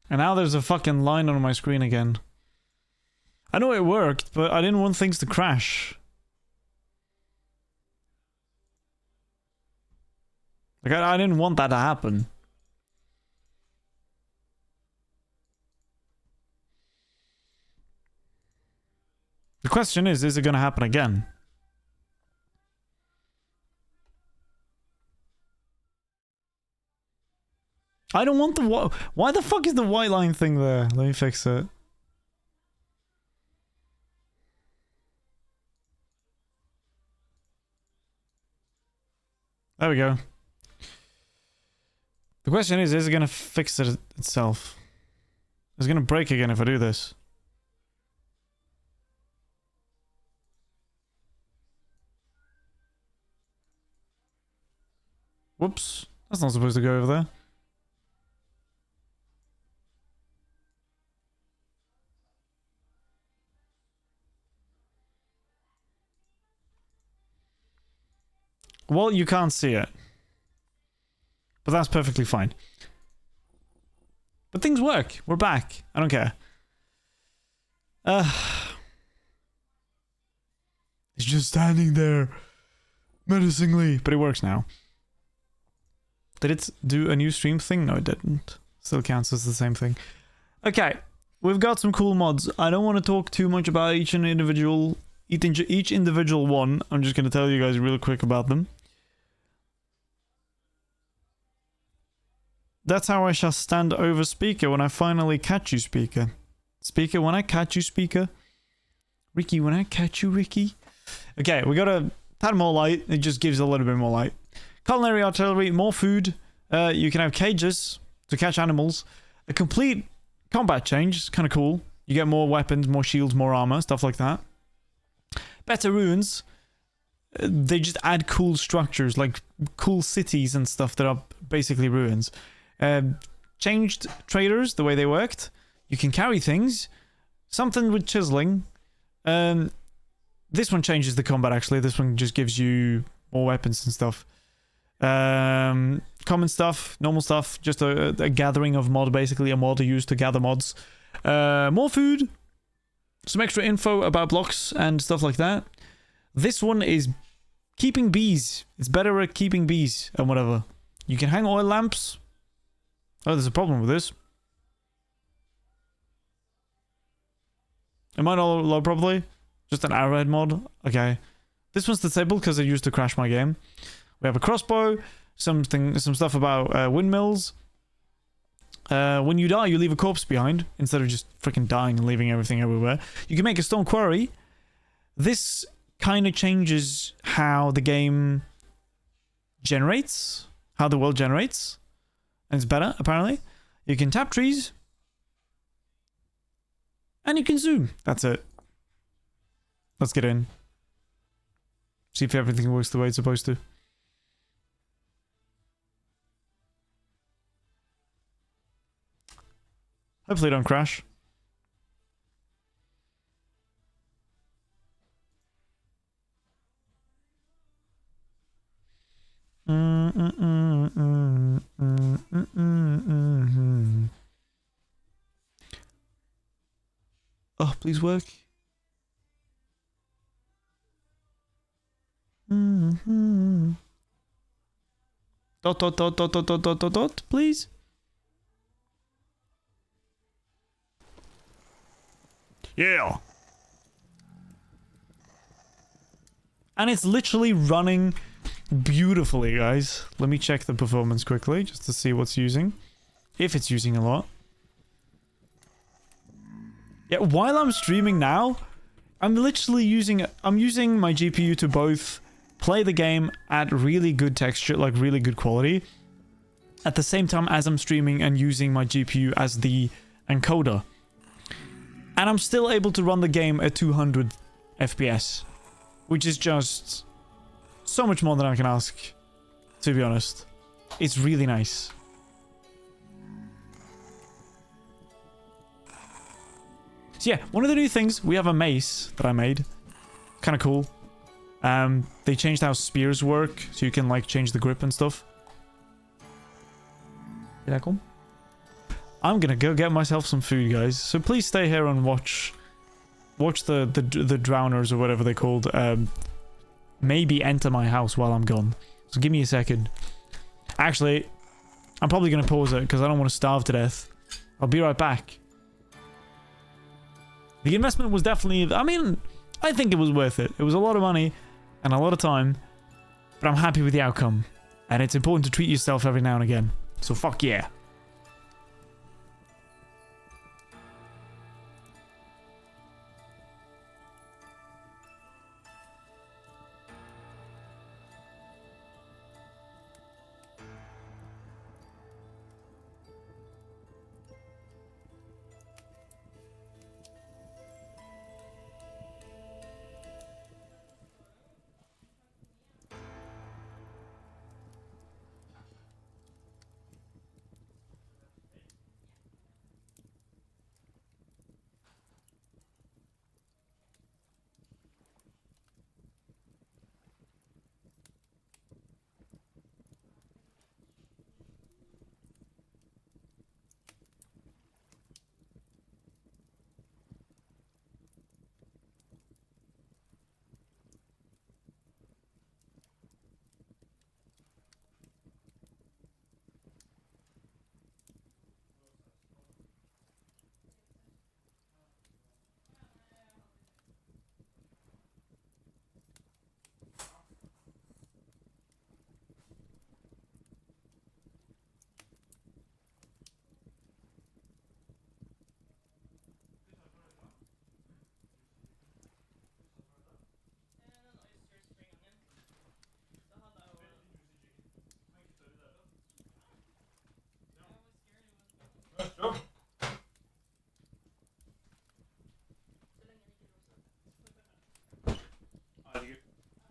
And now there's a fucking line on my screen again. I know it worked, but I didn't want things to crash. Like, I didn't want that to happen. The question is it gonna happen again? I don't want the... Why the fuck is the white line thing there? Let me fix it. There we go. The question is it gonna fix it itself? It's gonna break again if I do this. Whoops. That's not supposed to go over there. Well, you can't see it. But that's perfectly fine. But things work. We're back. I don't care. It's just standing there. Menacingly. But it works now. Did it do a new stream thing? No, it didn't. Still counts as the same thing. Okay. We've got some cool mods. I don't want to talk too much about each individual one. I'm just going to tell you guys real quick about them. That's how I shall stand over speaker when I finally catch you, speaker. Speaker, when I catch you, speaker. Ricky, when I catch you, Ricky. Okay, we got a tad more light. It just gives a little bit more light. Culinary artillery, more food. You can have cages to catch animals. A complete combat change. It's kind of cool. You get more weapons, more shields, more armor, stuff like that. Better ruins. They just add cool structures, like cool cities and stuff that are basically ruins. Changed traders, the way they worked. You can carry things. Something with chiseling. This one changes the combat, actually. This one just gives you more weapons and stuff. Common stuff, normal stuff. Just a gathering of mod, basically. A mod used to gather mods. More food. Some extra info about blocks and stuff like that. This one is keeping bees. It's better at keeping bees and whatever. You can hang oil lamps. Oh, there's a problem with this. Am I not low properly? Just an arrowhead mod? Okay. This one's disabled because it used to crash my game. We have a crossbow. Some stuff about windmills. When you die, you leave a corpse behind. Instead of just freaking dying and leaving everything everywhere. You can make a stone quarry. This kind of changes how the game generates. How the world generates. And it's better, apparently. You can tap trees. And you can zoom. That's it. Let's get in. See if everything works the way it's supposed to. Hopefully it don't crash. Oh, please work. Dot, please. Yeah. And it's literally running beautifully, guys. Let me check the performance quickly just to see what's using. If it's using a lot. Yeah, while I'm streaming now, I'm literally using my GPU to both play the game at really good texture, like really good quality, at the same time as I'm streaming and using my GPU as the encoder. And I'm still able to run the game at 200 FPS, which is just so much more than I can ask, to be honest. It's really nice. So yeah, one of the new things, we have a mace that I made. Kind of cool. They changed how spears work, so you can like change the grip and stuff. Did I come? I'm gonna go get myself some food, guys. So please stay here and watch the drowners or whatever they're called. Maybe enter my house while I'm gone. So give me a second. Actually, I'm probably gonna pause it because I don't want to starve to death. I'll be right back. The investment was definitely, I mean, I think it was worth it. It was a lot of money and a lot of time, but I'm happy with the outcome. And it's important to treat yourself every now and again. So fuck yeah.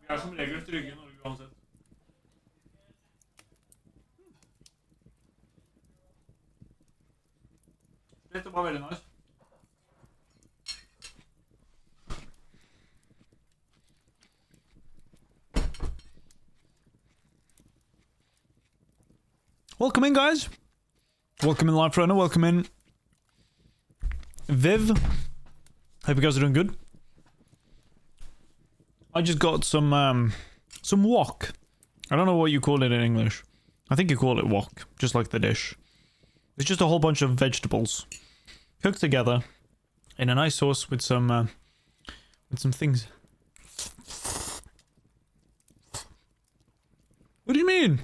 Ja, som regel trygge Norge uansett. Dette var veldig nice. Welcome in, guys. Welcome in, Life Runner. Welcome in, Viv. Hope you guys are doing good. I just got some wok. I don't know what you call it in English. I think you call it wok, just like the dish. It's just a whole bunch of vegetables cooked together in a nice sauce with some things. What do you mean?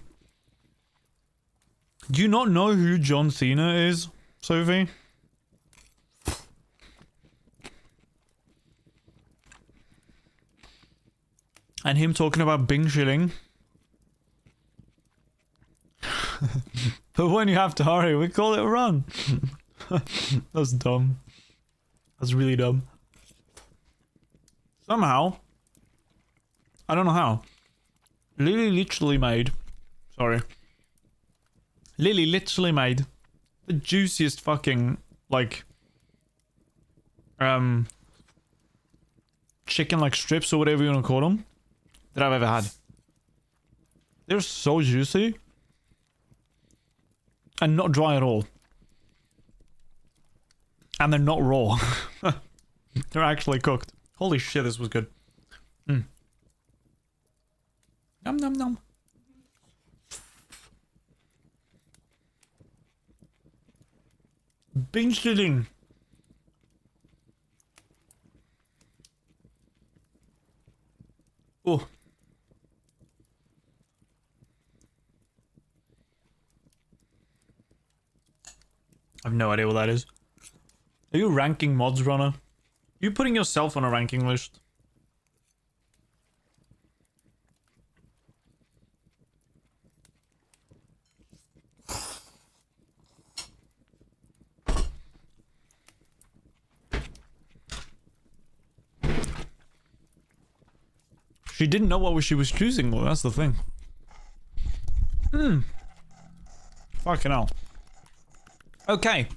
Do you not know who John Cena is, Sophie? And him talking about Bing Shilling. But when you have to hurry, we call it a run. That's dumb. That's really dumb. Somehow, I don't know how, Lily literally made the juiciest fucking, like, chicken, like, strips or whatever you want to call them, that I've ever had. They're so juicy. And not dry at all. And they're not raw. They're actually cooked. Holy shit, this was good. Nom nom nom. Bing Shilling. Oh. I have no idea what that is. Are you ranking mods, Runner? Are you putting yourself on a ranking list? She didn't know what she was choosing, though. That's the thing. Fucking hell. Okay.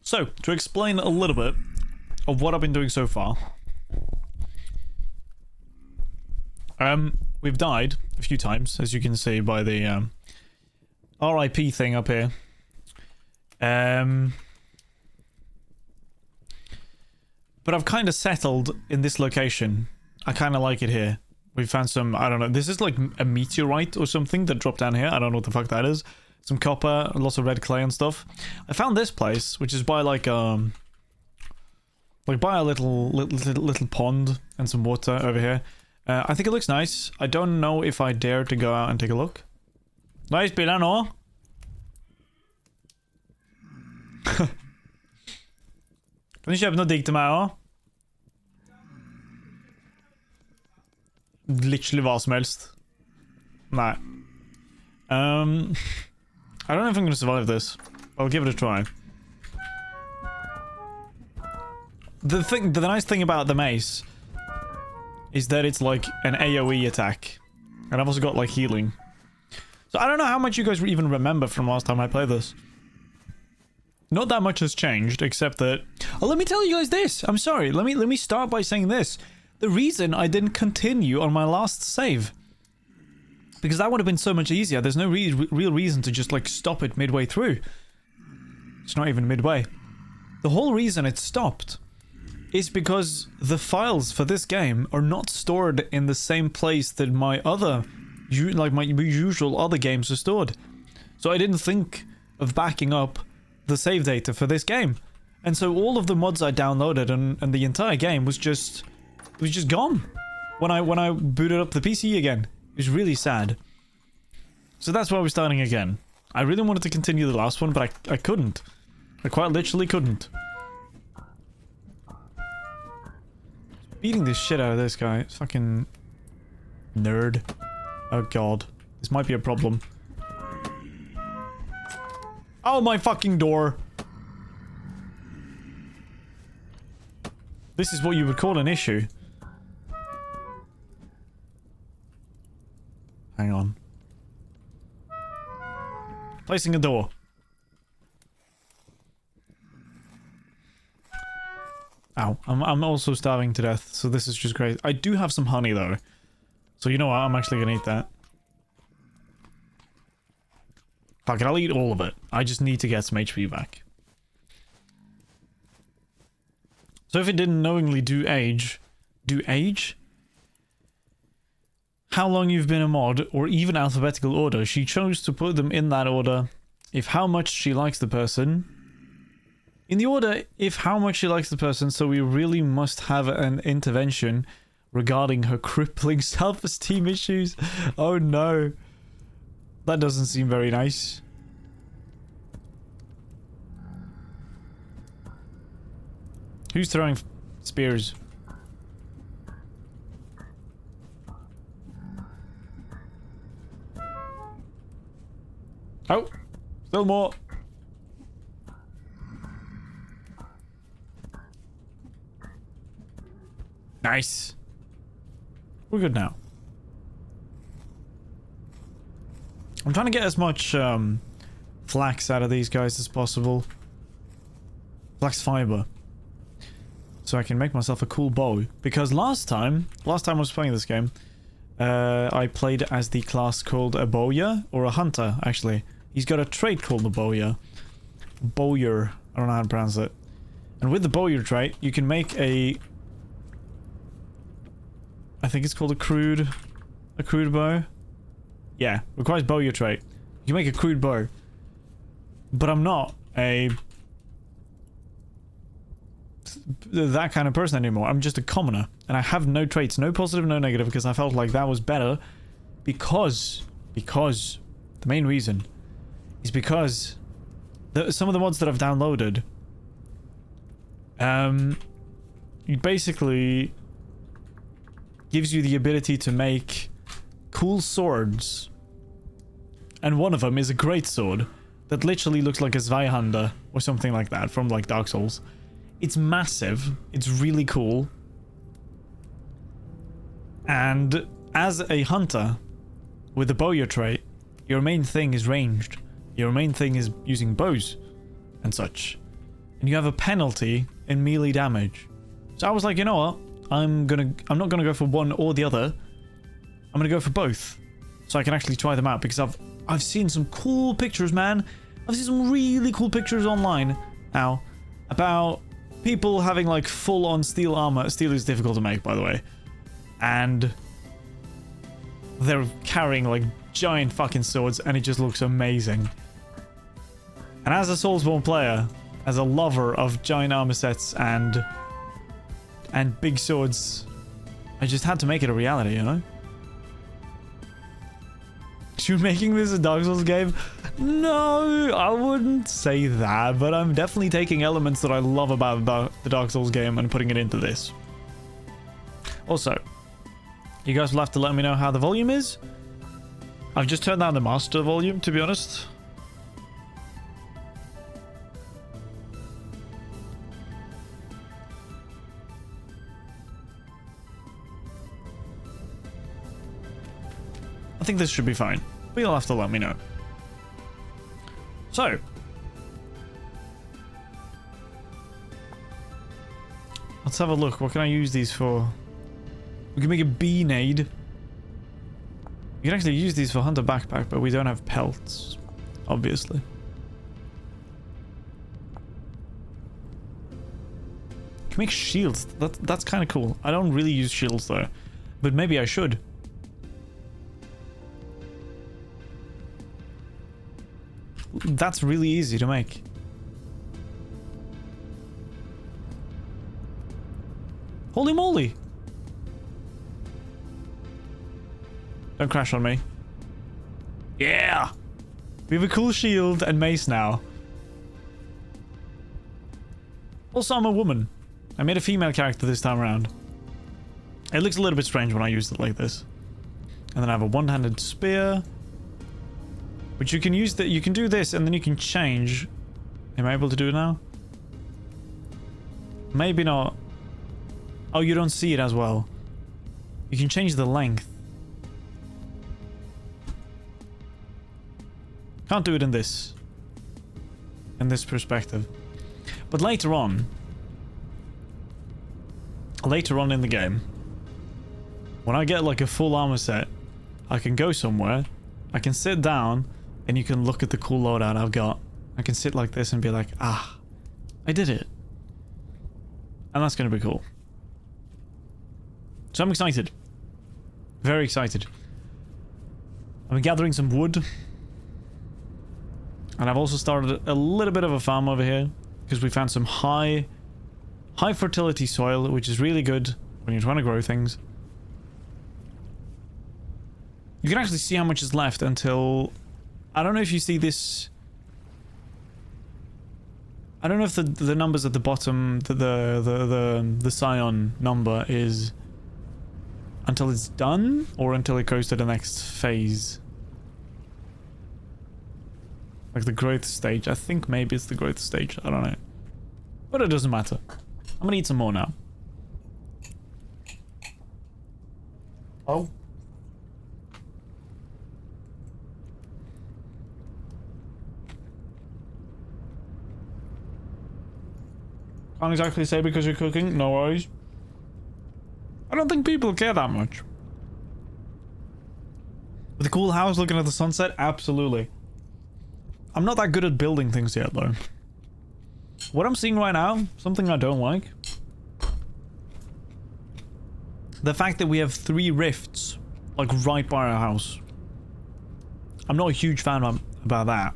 So, to explain a little bit of what I've been doing so far. We've died a few times, as you can see by the RIP thing up here. But I've kind of settled in this location. I kind of like it here. We found some, I don't know, this is like a meteorite or something that dropped down here. I don't know what the fuck that is. Some copper, lots of red clay and stuff. I found this place, which is by like by a little pond and some water over here. I think it looks nice. I don't know if I dare to go out and take a look. Nice bilen nå. Kan du kjøpe noe digg til meg også? Literally hva som helst. Nei. I don't know if I'm gonna survive this. I'll give it a try. The nice thing about the mace is that it's like an AoE attack. And I've also got like healing. So I don't know how much you guys even remember from last time I played this. Not that much has changed, except that... Oh, let me tell you guys this! I'm sorry, let me start by saying this. The reason I didn't continue on my last save. Because that would have been so much easier. There's no real reason to just like stop it midway through. It's not even midway. The whole reason it stopped is because the files for this game are not stored in the same place that my other... like my usual other games are stored. So I didn't think of backing up the save data for this game. And so all of the mods I downloaded and the entire game was just gone when I booted up the PC again. It was really sad. So that's why we're starting again. I really wanted to continue the last one, but I couldn't. I quite literally couldn't. Beating the shit out of this guy. Fucking nerd. Oh god. This might be a problem. Oh, my fucking door. This is what you would call an issue. Hang on. Placing a door. Ow. I'm also starving to death, so this is just great. I do have some honey, though. So you know what? I'm actually gonna eat that. Fuck it, I'll eat all of it. I just need to get some HP back. So if it didn't knowingly do age... Do age? How long you've been a mod, or even alphabetical order, she chose to put them in that order. If how much she likes the person... In the order, if how much she likes the person, so we really must have an intervention regarding her crippling self-esteem issues. Oh no. That doesn't seem very nice. Who's throwing spears? Oh, still more. Nice. We're good now. I'm trying to get as much flax out of these guys as possible. Flax fiber. So I can make myself a cool bow. Because last time I was playing this game, I played as the class called a bowyer, or a hunter, actually. He's got a trait called the bowyer. Bowyer. I don't know how to pronounce it. And with the bowyer trait, you can make a... I think it's called a crude bow. Yeah, requires bowyer trait. You can make a crude bow. But I'm not that kind of person anymore. I'm just a commoner. And I have no traits, no positive, no negative, because I felt like that was better. Because the main reason is because some of the mods that I've downloaded, it basically gives you the ability to make cool swords. And one of them is a great sword that literally looks like a Zweihander or something like that from like Dark Souls. It's massive. It's really cool. And as a hunter with the bowyer trait, your main thing is ranged. Your main thing is using bows and such. And you have a penalty in melee damage. So I was like, you know what? I'm not gonna go for one or the other. I'm gonna go for both. So I can actually try them out, because I've seen some cool pictures, man. I've seen some really cool pictures online now about people having like full-on steel armor. Steel is difficult to make, by the way. And they're carrying like giant fucking swords, and it just looks amazing. And as a Soulsborne player, as a lover of giant armor sets and big swords, I just had to make it a reality, you know? You're making this a Dark Souls game? No, I wouldn't say that, but I'm definitely taking elements that I love about the Dark Souls game and putting it into this. Also, you guys will have to let me know how the volume is. I've just turned down the master volume, to be honest. I think this should be fine, but you'll have to let me know. So, let's have a look. What can I use these for? We can make a bee nade. We can actually use these for hunter backpack, but we don't have pelts, obviously. Can make shields. That's kind of cool. I don't really use shields though, but maybe I should. That's really easy to make. Holy moly! Don't crash on me. Yeah! We have a cool shield and mace now. Also, I'm a woman. I made a female character this time around. It looks a little bit strange when I use it like this. And then I have a one-handed spear. Which you can use, that you can do this and then you can change. Am I able to do it now? Maybe not. Oh, you don't see it as well. You can change the length. Can't do it in this perspective. But later on in the game, when I get like a full armor set, I can go somewhere, I can sit down, and you can look at the cool loadout I've got. I can sit like this and be like, ah, I did it. And that's going to be cool. So I'm excited. Very excited. I'm gathering some wood. And I've also started a little bit of a farm over here, because we found some high fertility soil, which is really good when you're trying to grow things. You can actually see how much is left until... I don't know if you see this... I don't know if the numbers at the bottom, the Scion number is until it's done or until it goes to the next phase. Like the growth stage. I think maybe it's the growth stage. I don't know. But it doesn't matter. I'm gonna eat some more now. Oh. Can't exactly say because you're cooking. No worries. I don't think people care that much. With a cool house looking at the sunset? Absolutely. I'm not that good at building things yet, though. What I'm seeing right now, something I don't like. The fact that we have 3 rifts, like, right by our house. I'm not a huge fan about that.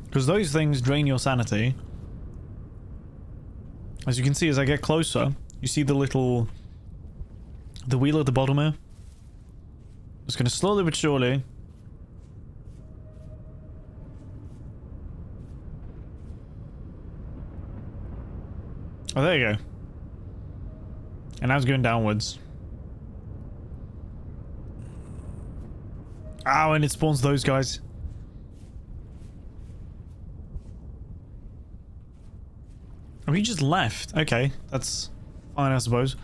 Because those things drain your sanity. As you can see, as I get closer, you see the little... the wheel at the bottom here. It's going to slowly but surely... Oh, there you go. And now it's going downwards. Oh, and it spawns those guys. Oh, he just left. Okay, that's fine, I suppose.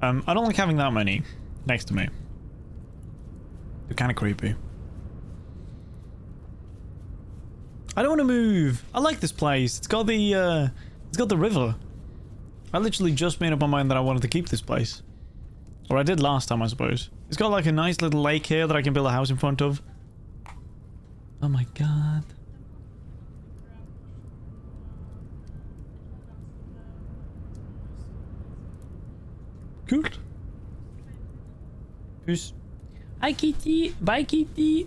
I don't like having that many next to me. They're kind of creepy. I don't want to move. I like this place. It's got the river. I literally just made up my mind that I wanted to keep this place. Or I did last time, I suppose. It's got like a nice little lake here that I can build a house in front of. Oh my god. Good. Peace. Hi, Kitty. Bye, Kitty.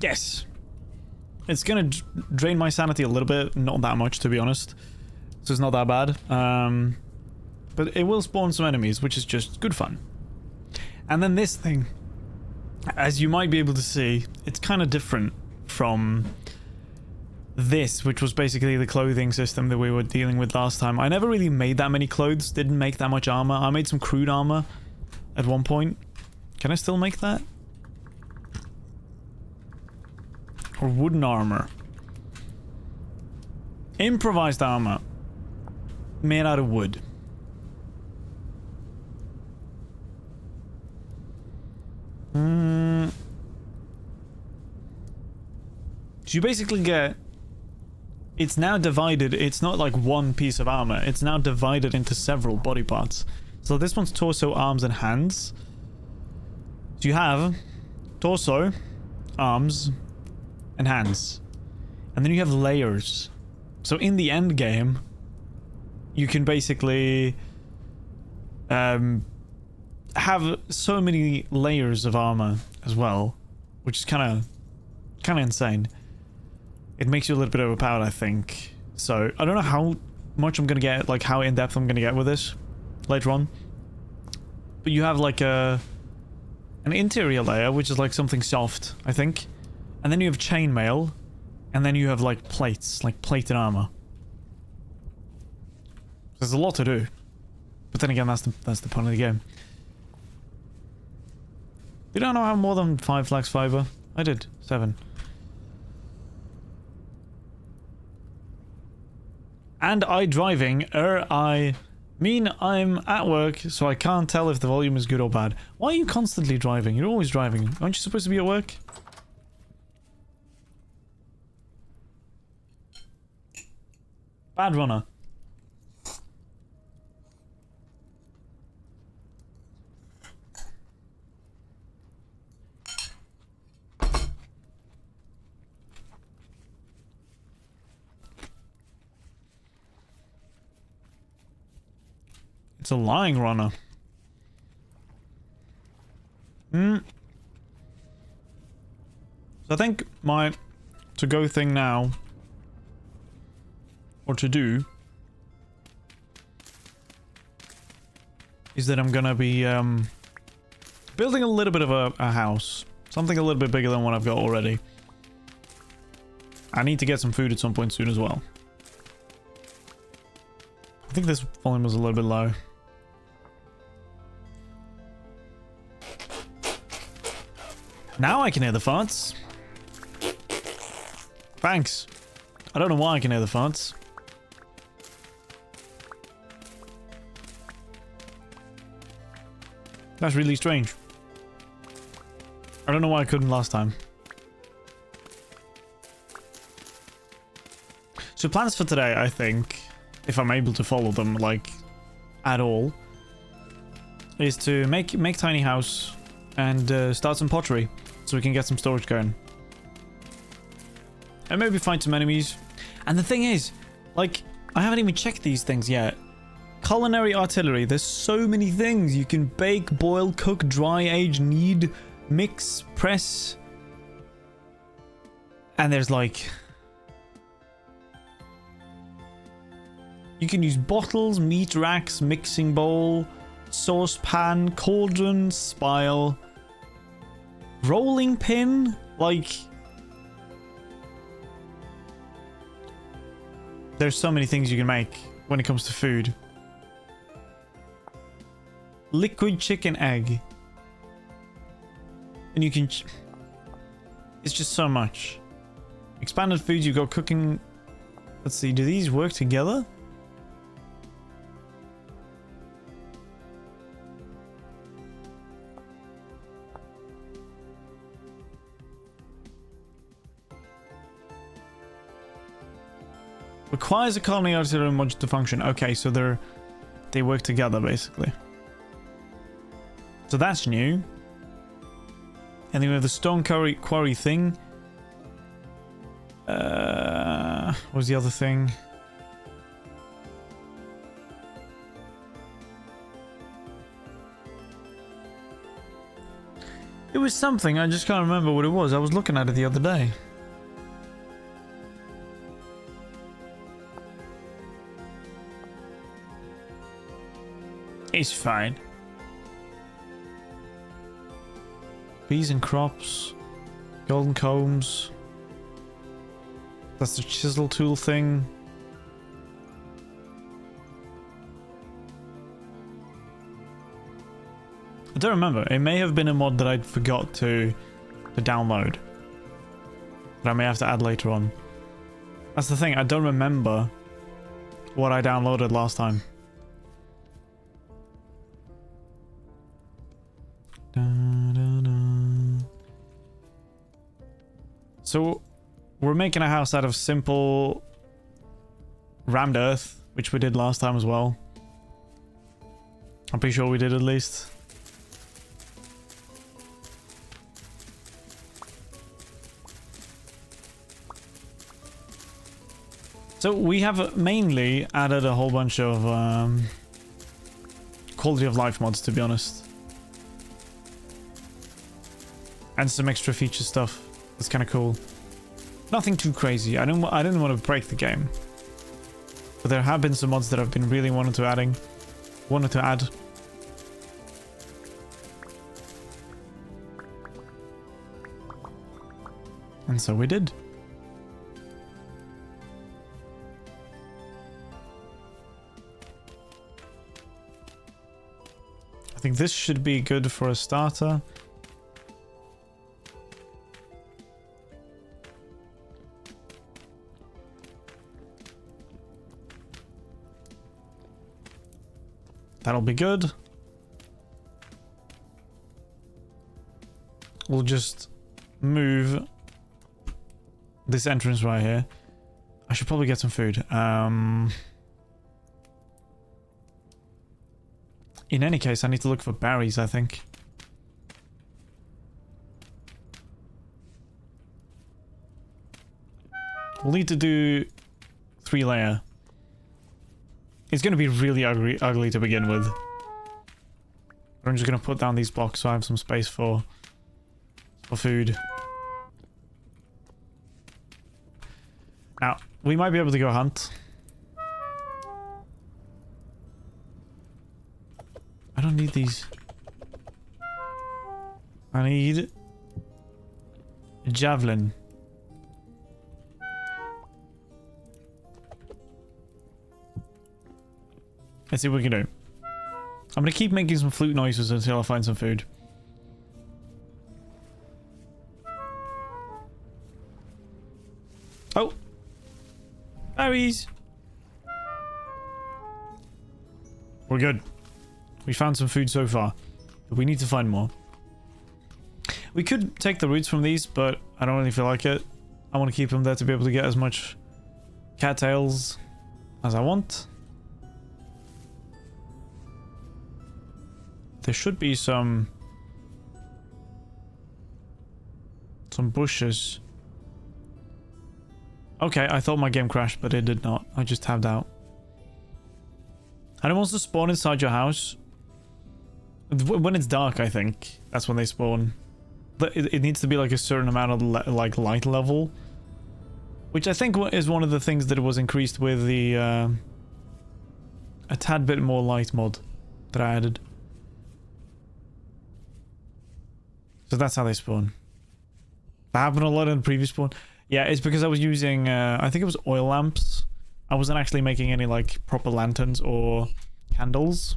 Yes. It's gonna drain my sanity a little bit. Not that much, to be honest. So it's not that bad. But it will spawn some enemies, which is just good fun. And then this thing, as you might be able to see, it's kind of different from this, which was basically the clothing system that we were dealing with last time. I never really made that many clothes, didn't make that much armor. I made some crude armor at one point. Can I still make that? Or wooden armor. Improvised armor. Made out of wood. So you basically get... It's now divided. It's not like one piece of armor. It's now divided into several body parts. So this one's torso, arms, and hands. So you have torso, arms, and hands. And then you have layers. So in the end game, you can basically have so many layers of armor as well, which is kind of insane. It makes you a little bit overpowered, I think. So I don't know how much I'm gonna get, like how in depth I'm gonna get with this later on. But you have like an interior layer, which is like something soft, I think. And then you have chainmail, and then you have like plates, like plated armor. There's a lot to do, but then again, that's the point of the game. You don't know how more than 5 flax fiber? I did 7. And I driving, I mean I'm at work, so I can't tell if the volume is good or bad. Why are you constantly driving? You're always driving. Aren't you supposed to be at work? Bad runner. It's a lying runner. So I think my to-go thing now, or to do, is that I'm gonna be building a little bit of a house. Something a little bit bigger than what I've got already. I need to get some food at some point soon as well. I think this volume was a little bit low. Now I can hear the farts. Thanks. I don't know why I can hear the farts. That's really strange. I don't know why I couldn't last time. So plans for today, I think, if I'm able to follow them, like, at all, is to make tiny house and start some pottery so we can get some storage going. And maybe find some enemies. And the thing is, like, I haven't even checked these things yet. Culinary artillery, there's so many things. You can bake, boil, cook, dry, age, knead, mix, press. And there's like... You can use bottles, meat racks, mixing bowl, saucepan, cauldron, spile, rolling pin, like... There's so many things you can make when it comes to food. Liquid chicken egg. And you can... It's just so much. Expanded foods, you got cooking... Let's see, do these work together? Requires a culinary artillery module to function. Okay, so they work together basically. So that's new. And then we have the stone quarry thing. What was the other thing? was something, I just can't remember what it was. I was looking at it the other day. It's fine. Bees and crops. Golden combs. That's the chisel tool thing. I don't remember. It may have been a mod that I forgot to download. That I may have to add later on. That's the thing. I don't remember what I downloaded last time. Da, da, da. So we're making a house out of simple rammed earth, which we did last time as well. I'm pretty sure we did at least. So we have mainly added a whole bunch of quality of life mods, to be honest. And some extra feature stuff. That's kind of cool. Nothing too crazy. I didn't want to break the game. But there have been some mods that I've been really wanted to add. And so we did. I think this should be good for a starter. That'll be good. We'll just move this entrance right here. I should probably get some food. In any case, I need to look for berries, I think. We'll need to do 3-layer. It's going to be really ugly to begin with. But I'm just going to put down these blocks so I have some space for food. Now, we might be able to go hunt. I don't need these. I need a javelin. Let's see what we can do. I'm gonna keep making some flute noises until I find some food. Oh! Berries! We're good. We found some food so far. But we need to find more. We could take the roots from these, but I don't really feel like it. I want to keep them there to be able to get as much cattails as I want. There should be some bushes. Okay, I thought my game crashed, but it did not. I just tabbed out. And it wants to spawn inside your house. When it's dark, I think. That's when they spawn. But it needs to be like a certain amount of like light level. Which I think is one of the things that was increased with the a tad bit more light mod that I added. So that's how they spawn. That happened a lot in the previous spawn. Yeah, it's because I was using, I think it was oil lamps. I wasn't actually making any, like, proper lanterns or candles.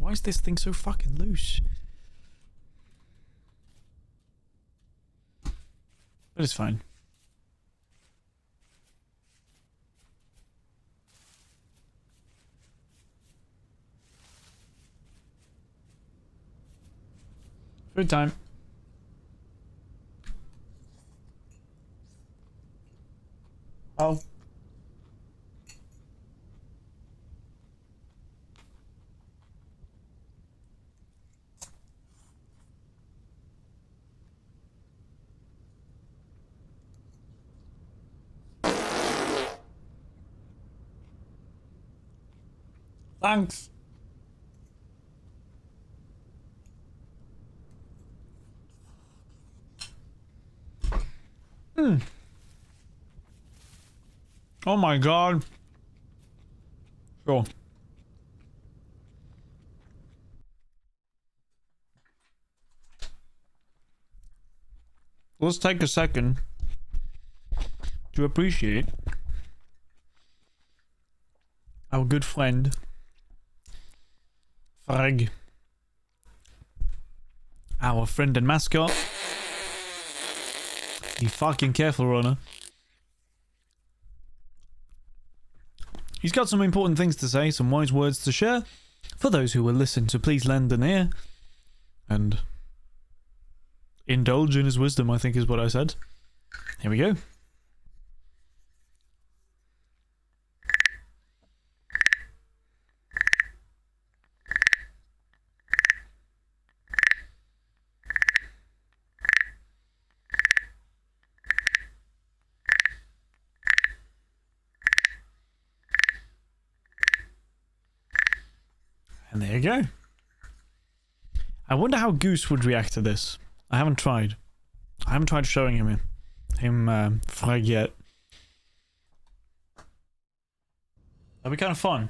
Why is this thing so fucking loose? But it's fine. Food time. Oh. Thanks. Oh my god. Sure. Let's take a second to appreciate our good friend Frag, our friend and mascot. Be fucking careful, runner. He's got some important things to say, some wise words to share for those who will listen, so please lend an ear and indulge in his wisdom, I think is what I said. Here we go. And there you go. I wonder how Goose would react to this. I haven't tried. I haven't tried showing him Frag yet. That'd be kind of fun.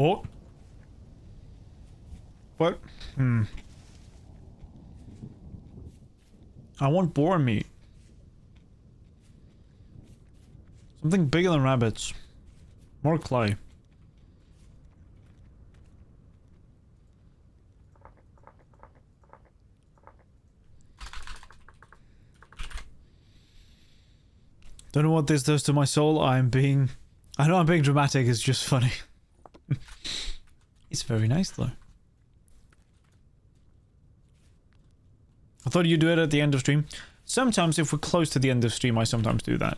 Oh. What? I want boar meat. Something bigger than rabbits. More clay. Don't know what this does to my soul. I know I'm being dramatic, it's just funny. It's very nice though. I thought you'd do it at the end of stream. Sometimes if we're close to the end of stream, I sometimes do that.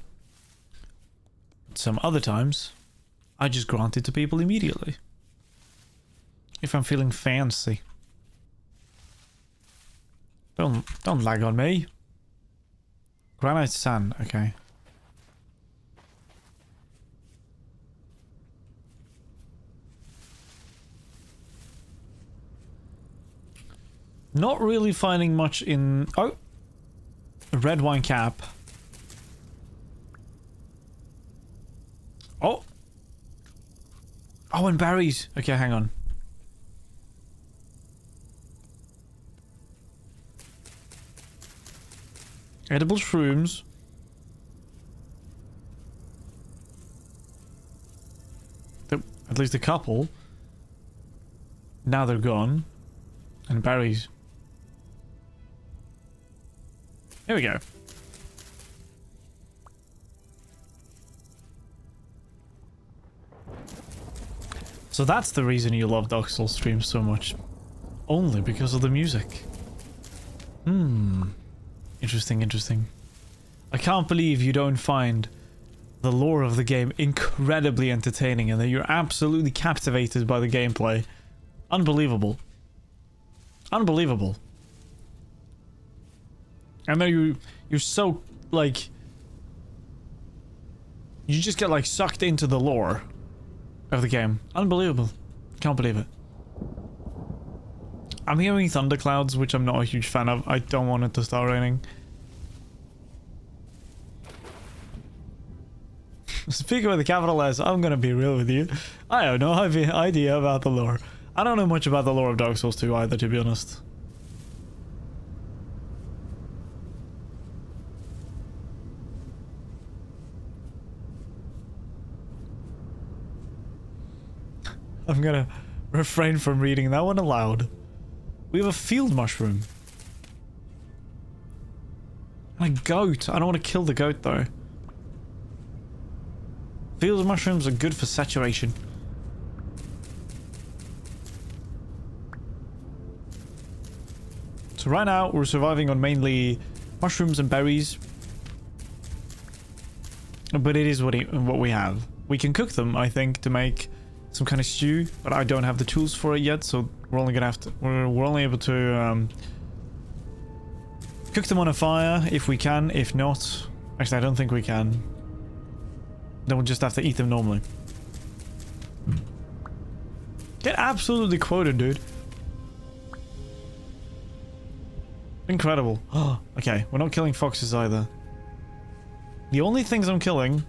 But some other times, I just grant it to people immediately. If I'm feeling fancy. Don't lag on me. Granite sand, okay. Not really finding much in... Oh! A red wine cap. Oh! Oh, and berries. Okay, hang on. Edible shrooms. At least a couple. Now they're gone. And berries. Here we go. So that's the reason you love Dark Souls streams so much. Only because of the music. Interesting, interesting. I can't believe you don't find the lore of the game incredibly entertaining and that you're absolutely captivated by the gameplay. Unbelievable. Unbelievable. I know you're so, like... You just get, like, sucked into the lore of the game. Unbelievable. Can't believe it. I'm hearing thunderclouds, which I'm not a huge fan of. I don't want it to start raining. Speaking with the capital S, I'm gonna be real with you. I have no idea about the lore. I don't know much about the lore of Dark Souls 2 either, to be honest. I'm gonna refrain from reading that one aloud. We have a field mushroom. And a goat. I don't want to kill the goat though. Field mushrooms are good for saturation. So right now we're surviving on mainly mushrooms and berries. But it is what we have. We can cook them, I think, to make some kind of stew, but I don't have the tools for it yet, so we're only gonna have to we're only able to cook them on a fire if we can. If not, actually I don't think we can. Then we'll just have to eat them normally. Get absolutely quoted, dude. Incredible. Oh, okay, we're not killing foxes either. The only things I'm killing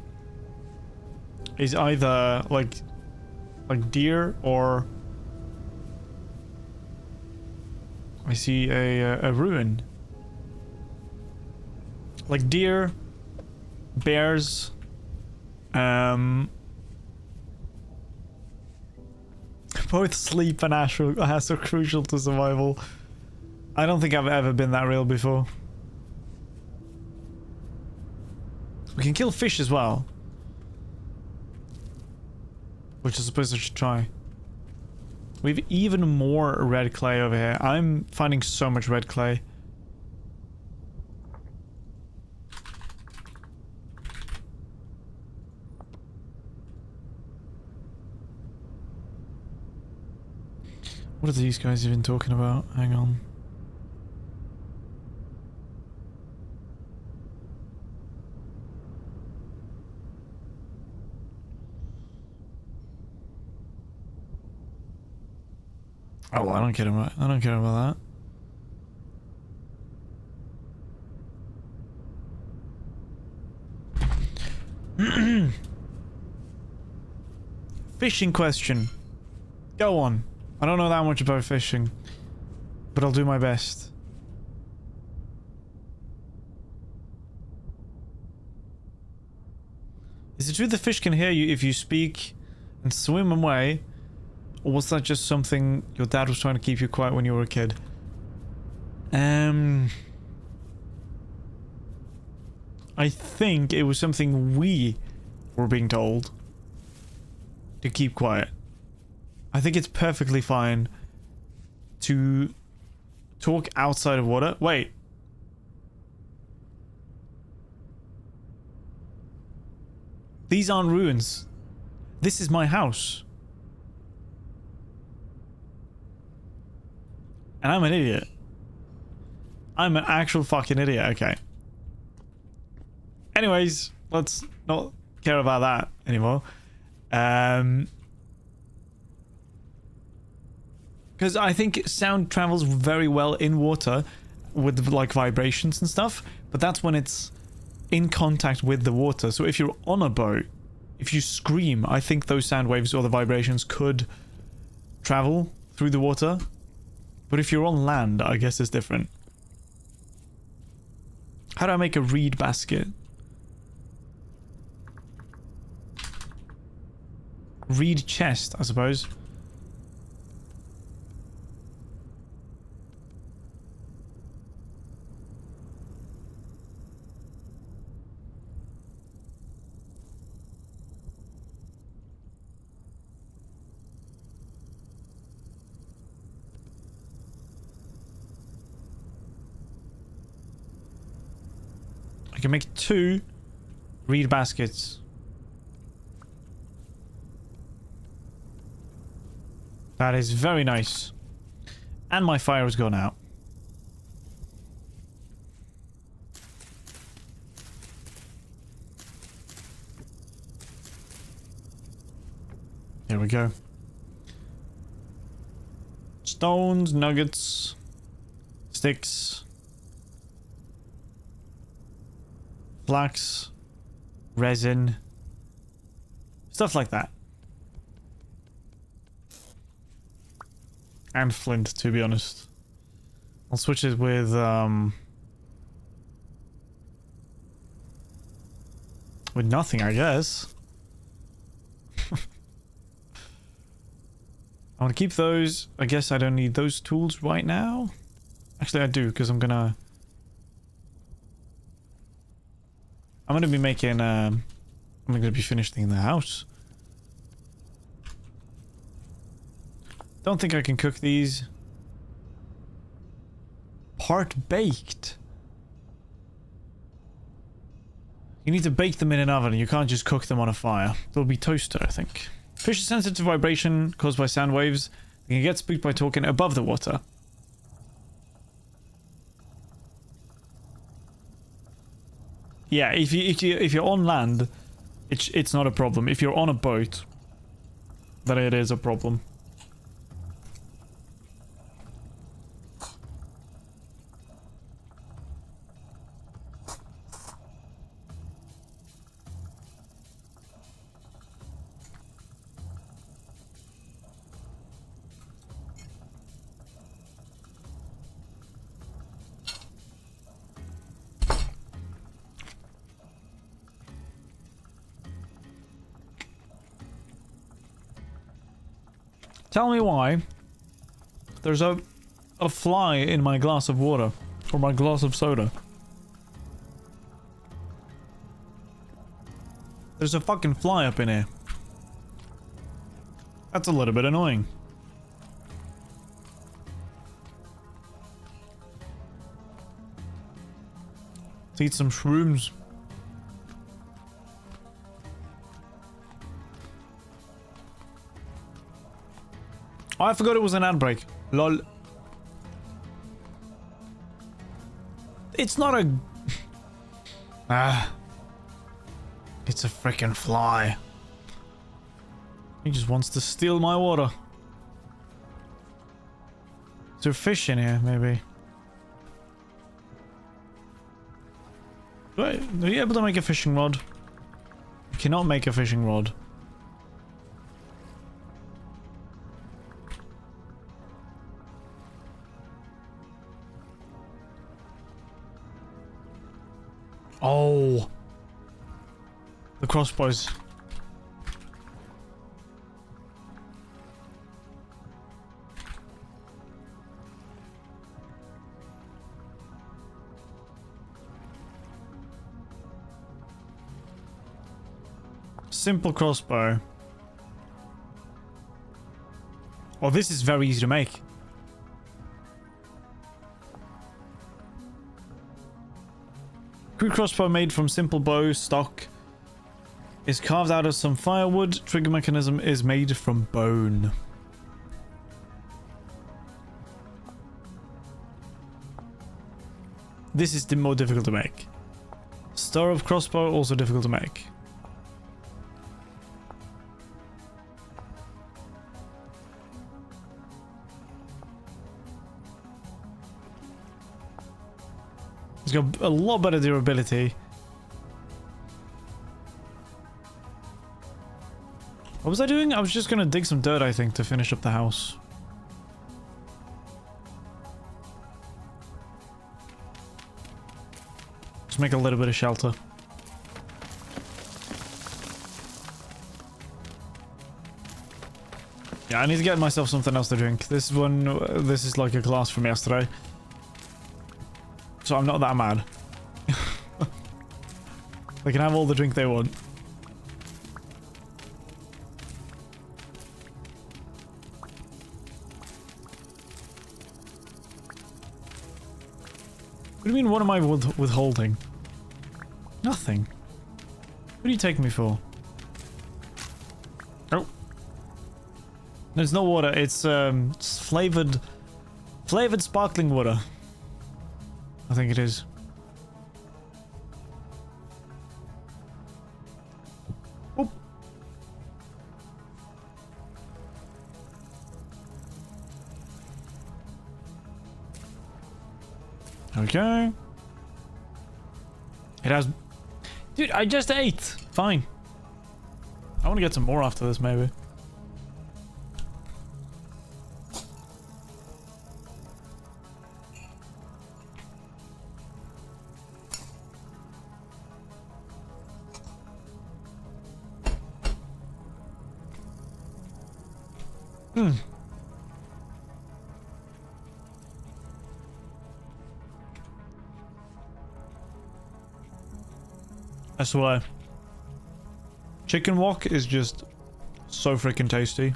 is either like deer, or I see a ruin. Like deer, bears, both sleep and ash are crucial to survival. I don't think I've ever been that real before. We can kill fish as well, which I suppose I should try. We have even more red clay over here. I'm finding so much red clay. What are these guys even talking about? Hang on. Oh, well, I don't care about that. Fishing question. Go on. I don't know that much about fishing, but I'll do my best. Is it true the fish can hear you if you speak and swim away? Or was that just something your dad was trying to keep you quiet when you were a kid? I think it was something we were being told to keep quiet. I think it's perfectly fine to talk outside of water. Wait. These aren't ruins. This is my house. And I'm an idiot. I'm an actual fucking idiot. Okay. Anyways, let's not care about that anymore. Because I think sound travels very well in water with like vibrations and stuff, but that's when it's in contact with the water. So if you're on a boat, if you scream, I think those sound waves or the vibrations could travel through the water. But if you're on land, I guess it's different. How do I make a reed basket? Reed chest, I suppose. I can make 2 reed baskets. That is very nice. And my fire has gone out. Here we go. Stones, nuggets, sticks, flax, resin, stuff like that. And flint, to be honest. I'll switch it with nothing, I guess. I want to keep those. I guess I don't need those tools right now. Actually, I do, because I'm gonna be making I'm going to be finishing the house. Don't think I can cook these. Part baked. You need to bake them in an oven. You can't just cook them on a fire. They'll be toasted, I think. Fish is sensitive to vibration caused by sound waves. They can get spooked by talking above the water. Yeah, if you're on land, it's not a problem. If you're on a boat, then it is a problem. Tell me why there's a fly in my glass of water, or my glass of soda. There's a fucking fly up in here. That's a little bit annoying. Let's eat some shrooms. Oh, I forgot it was an ad break. Lol. It's not a... It's a freaking fly. He just wants to steal my water. Is there fish in here, maybe? Are you able to make a fishing rod? You cannot make a fishing rod. Oh, the crossbows. Simple crossbow. Oh, this is very easy to make. Crude crossbow made from simple bow stock is carved out of some firewood. Trigger mechanism is made from bone. This is more difficult to make. Star of crossbow also difficult to make. It's got a lot better durability. What was I doing? I was just gonna dig some dirt, I think, to finish up the house. Just make a little bit of shelter. Yeah, I need to get myself something else to drink. This is like a glass from yesterday. So I'm not that mad. They can have all the drink they want. What do you mean, what am I withholding? Nothing. What do you take me for? Oh. There's no water, it's flavored sparkling water. I think it is. Oop. Okay. It has... Dude, I just ate. Fine. I want to get some more after this, maybe. I swear. Chicken wok is just so freaking tasty.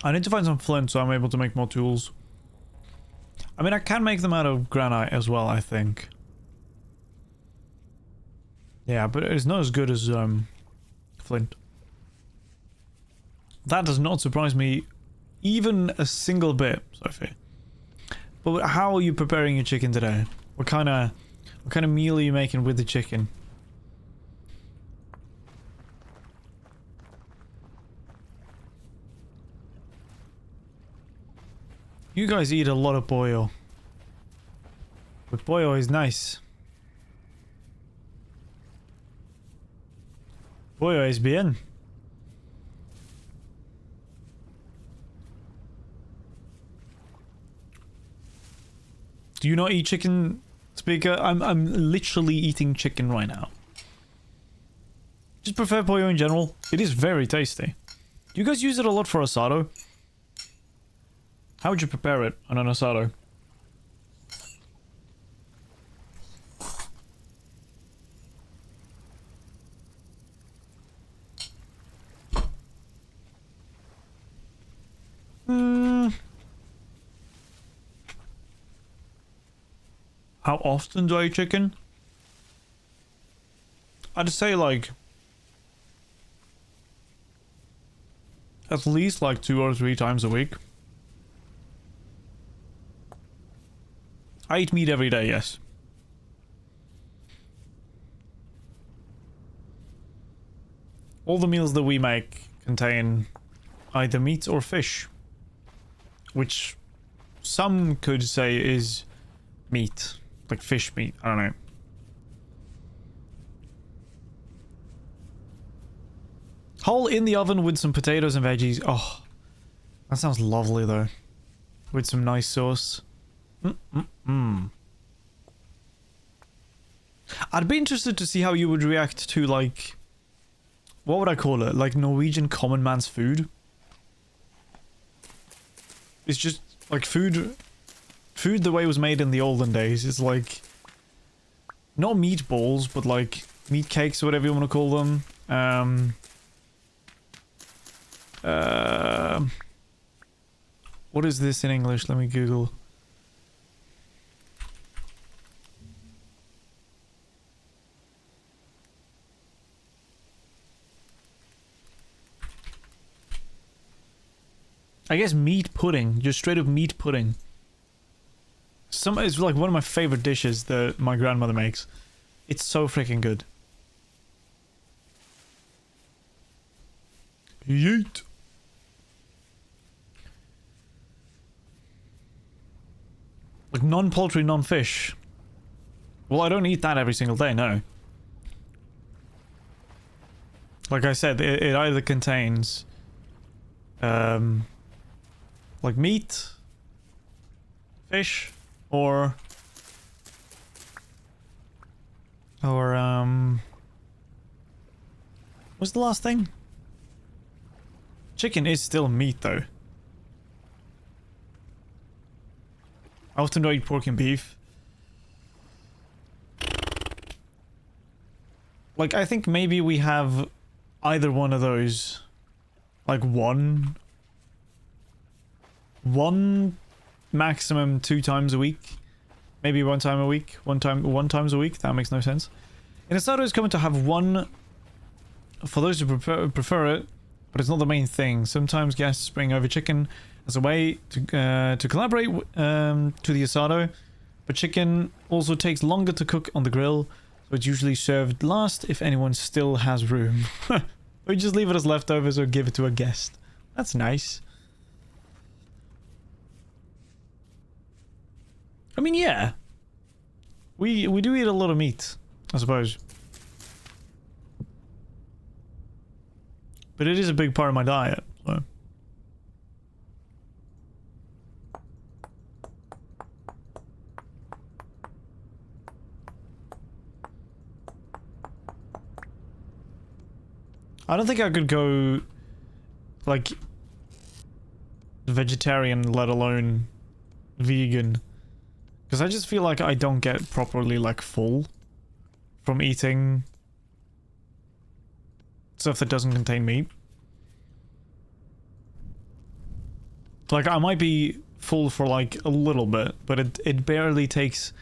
I need to find some flint so I'm able to make more tools. I mean, I can make them out of granite as well, I think. Yeah, but it's not as good as flint. That does not surprise me even a single bit, Sophie. But how are you preparing your chicken today? What kind of meal are you making with the chicken? You guys eat a lot of pollo. But pollo is nice. Pollo es bien. Do you not eat chicken, Speaker? I'm literally eating chicken right now. Just prefer pollo in general. It is very tasty. Do you guys use it a lot for asado? How would you prepare it on an asado? How often do I eat chicken? I'd say like at least like 2 or 3 times a week. I eat meat every day, yes. All the meals that we make contain either meat or fish, which some could say is meat, like fish meat, I don't know. Whole in the oven with some potatoes and veggies. Oh, that sounds lovely though. With some nice sauce. I'd be interested to see how you would react to, like, what would I call it? Like Norwegian common man's food. It's just like food the way it was made in the olden days. It's like not meatballs, but like meat cakes or whatever you want to call them. What is this in English? Let me Google. I guess meat pudding, just straight up meat pudding. It's like one of my favorite dishes that my grandmother makes. It's so freaking good. Yeet. Like non-poultry, non-fish. Well, I don't eat that every single day, no. Like I said, it either contains like meat, fish, or what's the last thing? Chicken is still meat though. I often don't eat pork and beef. Like, I think maybe we have either one of those, like one maximum 2 times a week, maybe 1 time a week, one times a week. That makes no sense. In asado is coming to have one for those who prefer it, but it's not the main thing. Sometimes guests bring over chicken as a way to collaborate to the asado, but chicken also takes longer to cook on the grill, so it's usually served last if anyone still has room. Or just leave it as leftovers or give it to a guest. That's nice. I mean, yeah. We do eat a lot of meat, I suppose. But it is a big part of my diet, so. I don't think I could go, like, vegetarian, let alone vegan. Because I just feel like I don't get properly, like, full from eating stuff that doesn't contain meat. Like, I might be full for, like, a little bit, but it barely takes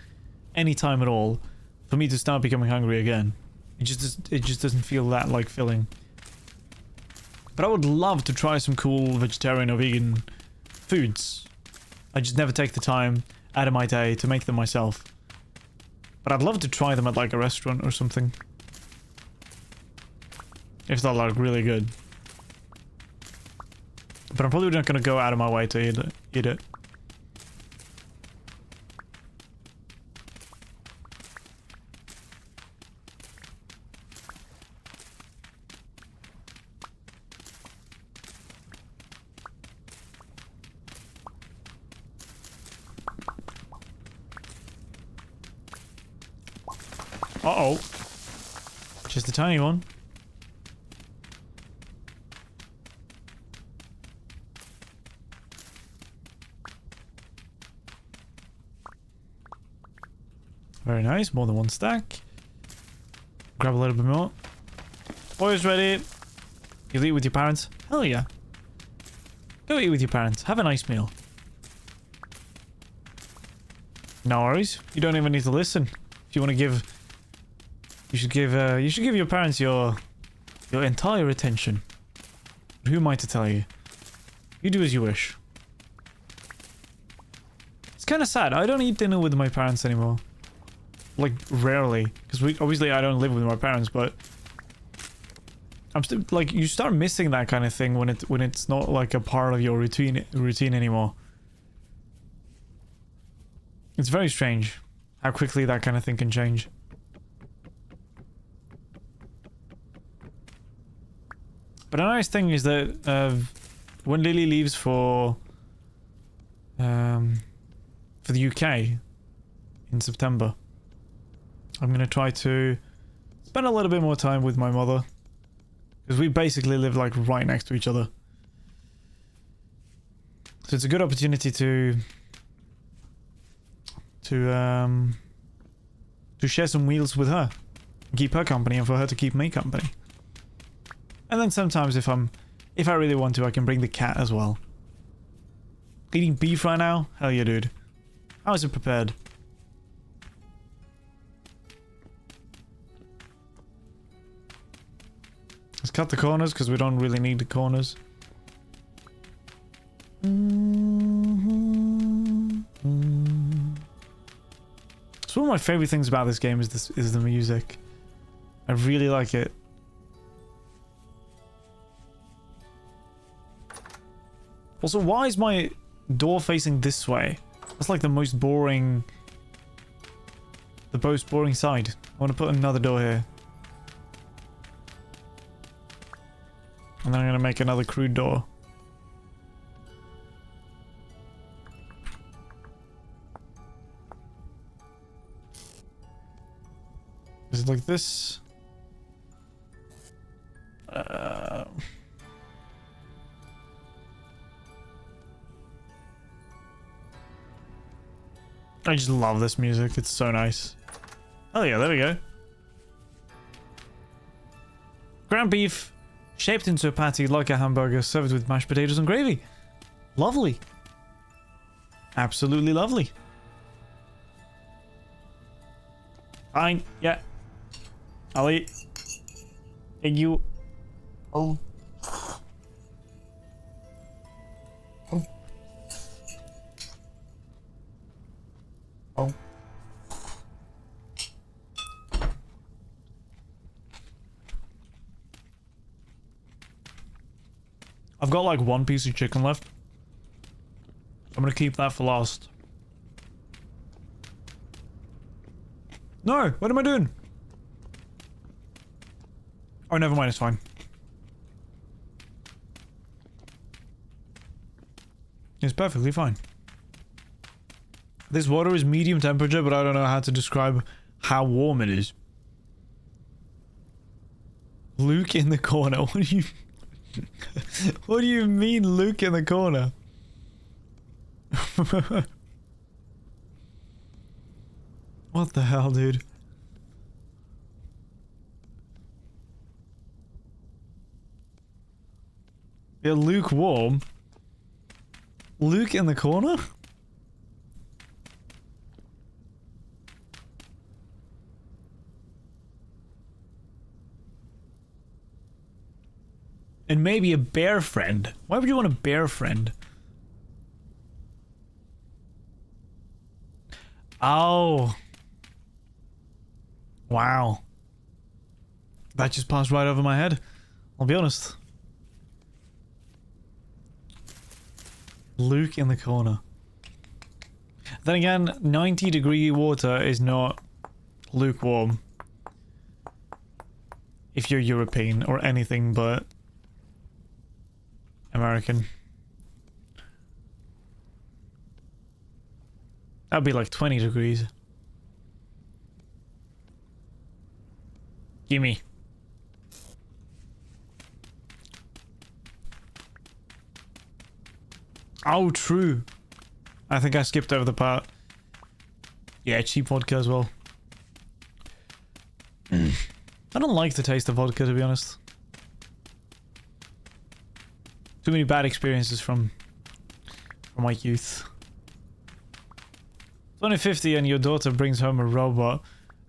any time at all for me to start becoming hungry again. It just doesn't feel that, like, filling. But I would love to try some cool vegetarian or vegan foods. I just never take the time out of my day to make them myself. But I'd love to try them at, like, a restaurant or something. If they're, like, really good. But I'm probably not gonna go out of my way to eat it. Uh-oh. Just a tiny one. Very nice, more than one stack. Grab a little bit more. Boys ready. You'll eat with your parents? Hell yeah. Go eat with your parents. Have a nice meal. No worries. You don't even need to listen. If you want to give... You should give your parents your entire attention. But who am I to tell you? You do as you wish. It's kind of sad. I don't eat dinner with my parents anymore. Like, rarely. Because obviously I don't live with my parents, but... I'm still, like, you start missing that kind of thing when it's not, like, a part of your routine anymore. It's very strange how quickly that kind of thing can change. But a nice thing is that when Lily leaves for the UK in September, I'm gonna try to spend a little bit more time with my mother, because we basically live, like, right next to each other. So it's a good opportunity to share some meals with her, keep her company, and for her to keep me company. And then sometimes if I really want to, I can bring the cat as well. Eating beef right now? Hell yeah, dude. How is it prepared? Let's cut the corners, because we don't really need the corners. So one of my favorite things about this game is the music. I really like it. Also, why is my door facing this way? That's like the most boring side. I want to put another door here. And then I'm going to make another crude door. Is it like this? I just love this music. It's so nice. Oh yeah, there we go. Ground beef, shaped into a patty like a hamburger, served with mashed potatoes and gravy. Lovely. Absolutely lovely. Fine, yeah. I'll eat. Thank you. Oh. Oh. I've got like one piece of chicken left. I'm gonna keep that for last. No, what am I doing? Oh, never mind, it's fine. It's perfectly fine. This water is medium temperature, but I don't know how to describe how warm it is. Luke in the corner. What do you... What do you mean, Luke in the corner? What the hell, dude? You're lukewarm. Luke in the corner? And maybe a bear friend. Why would you want a bear friend? Oh. Wow. That just passed right over my head. I'll be honest. Luke in the corner. Then again, 90-degree water is not lukewarm. If you're European or anything but American. That'd be like 20 degrees. Gimme. Oh, true. I think I skipped over the part. Yeah, cheap vodka as well. I don't like the taste of vodka, to be honest. Too many bad experiences from my youth. 2050 and your daughter brings home a robot.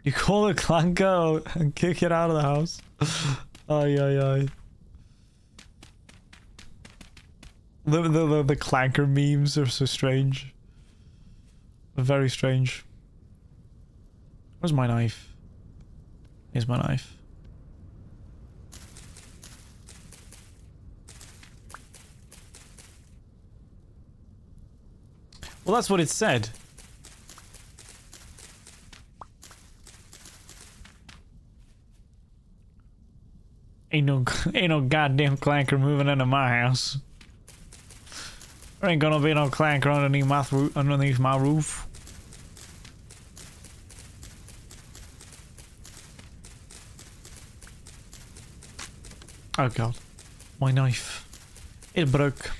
You call it Clanker and kick it out of the house. Ay, ay, ay. The Clanker memes are so strange. Very strange. Where's my knife? Here's my knife. Well, that's what it said. Ain't no goddamn clanker moving into my house. There ain't gonna be no clanker underneath my roof. Oh god, my knife. It broke.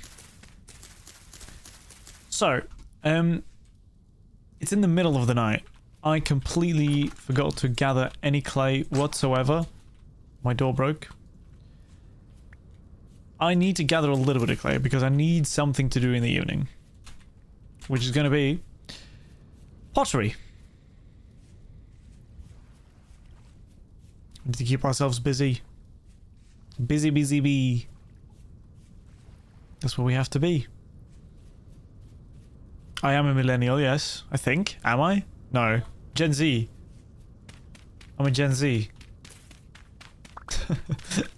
So, it's in the middle of the night. I completely forgot to gather any clay whatsoever. My door broke. I need to gather a little bit of clay because I need something to do in the evening. Which is going to be pottery. We need to keep ourselves busy. Busy, busy bee. That's what we have to be. I am a millennial, yes. I think. Am I? No. Gen Z. I'm a Gen Z.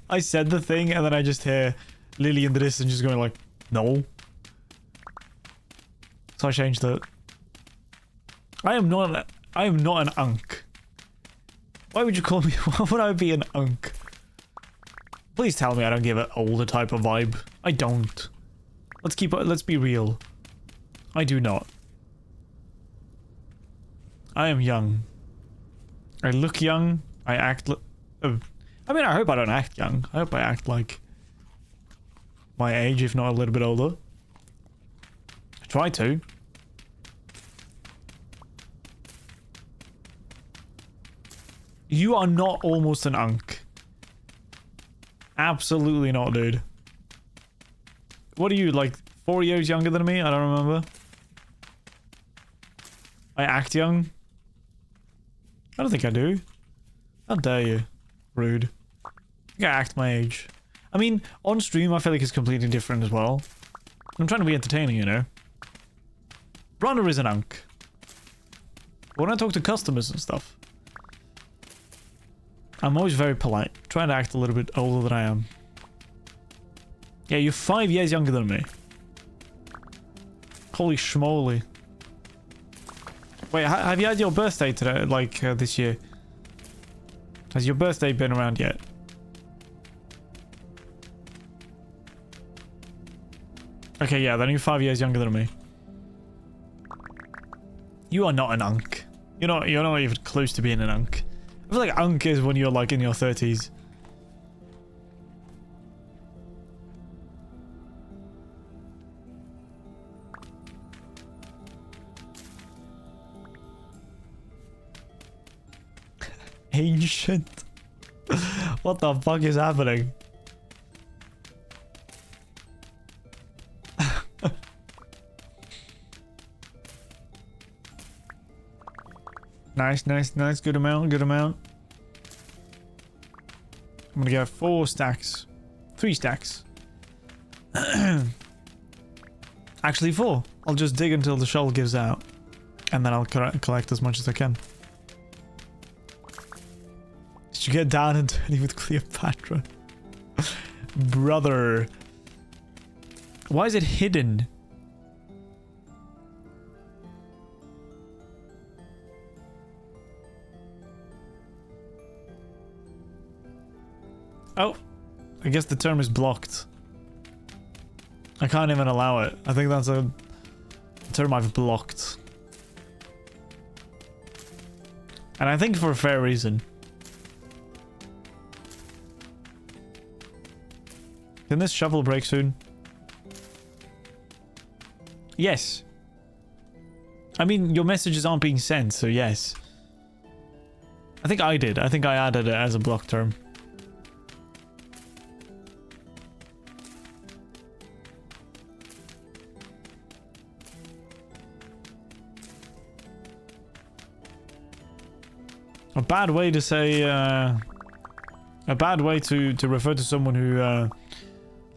I said the thing and then I just hear Lily in the distance just going like, no. So I changed it. I am not an unk. Why would you call me? Why would I be an unk? Please tell me I don't give an older type of vibe. I don't. Let's be real. I do not. I am young. I look young. I act I mean, I hope I don't act young. I hope I act like my age, if not a little bit older. I try to. You are not almost an unk. Absolutely not, dude. What are you, like 4 years younger than me? I don't remember. I act young? I don't think I do. How dare you? Rude. I think I act my age. I mean, on stream I feel like it's completely different as well. I'm trying to be entertaining, you know. Runner is an unk. When I talk to customers and stuff, I'm always very polite. Trying to act a little bit older than I am. Yeah, you're 5 years younger than me. Holy schmoly. Wait, have you had your birthday today, like this year? Has your birthday been around yet? Okay, yeah, then you're 5 years younger than me. You are not an unk. You're not even close to being an unk. I feel like unk is when you're like in your 30s. Ancient. What the fuck is happening? Nice, nice, nice. Good amount, good amount. I'm gonna get 4 stacks. 3 stacks. Actually 4. I'll just dig until the shell gives out. And then I'll collect as much as I can. Did you get down and dirty with Cleopatra? Brother. Why is it hidden? Oh, I guess the term is blocked. I can't even allow it. I think that's a term I've blocked. And I think for a fair reason. Can this shovel break soon? Yes. I mean, your messages aren't being sent, so yes. I think I did. I think I added it as a block term. A bad way to say, a bad way to refer to someone who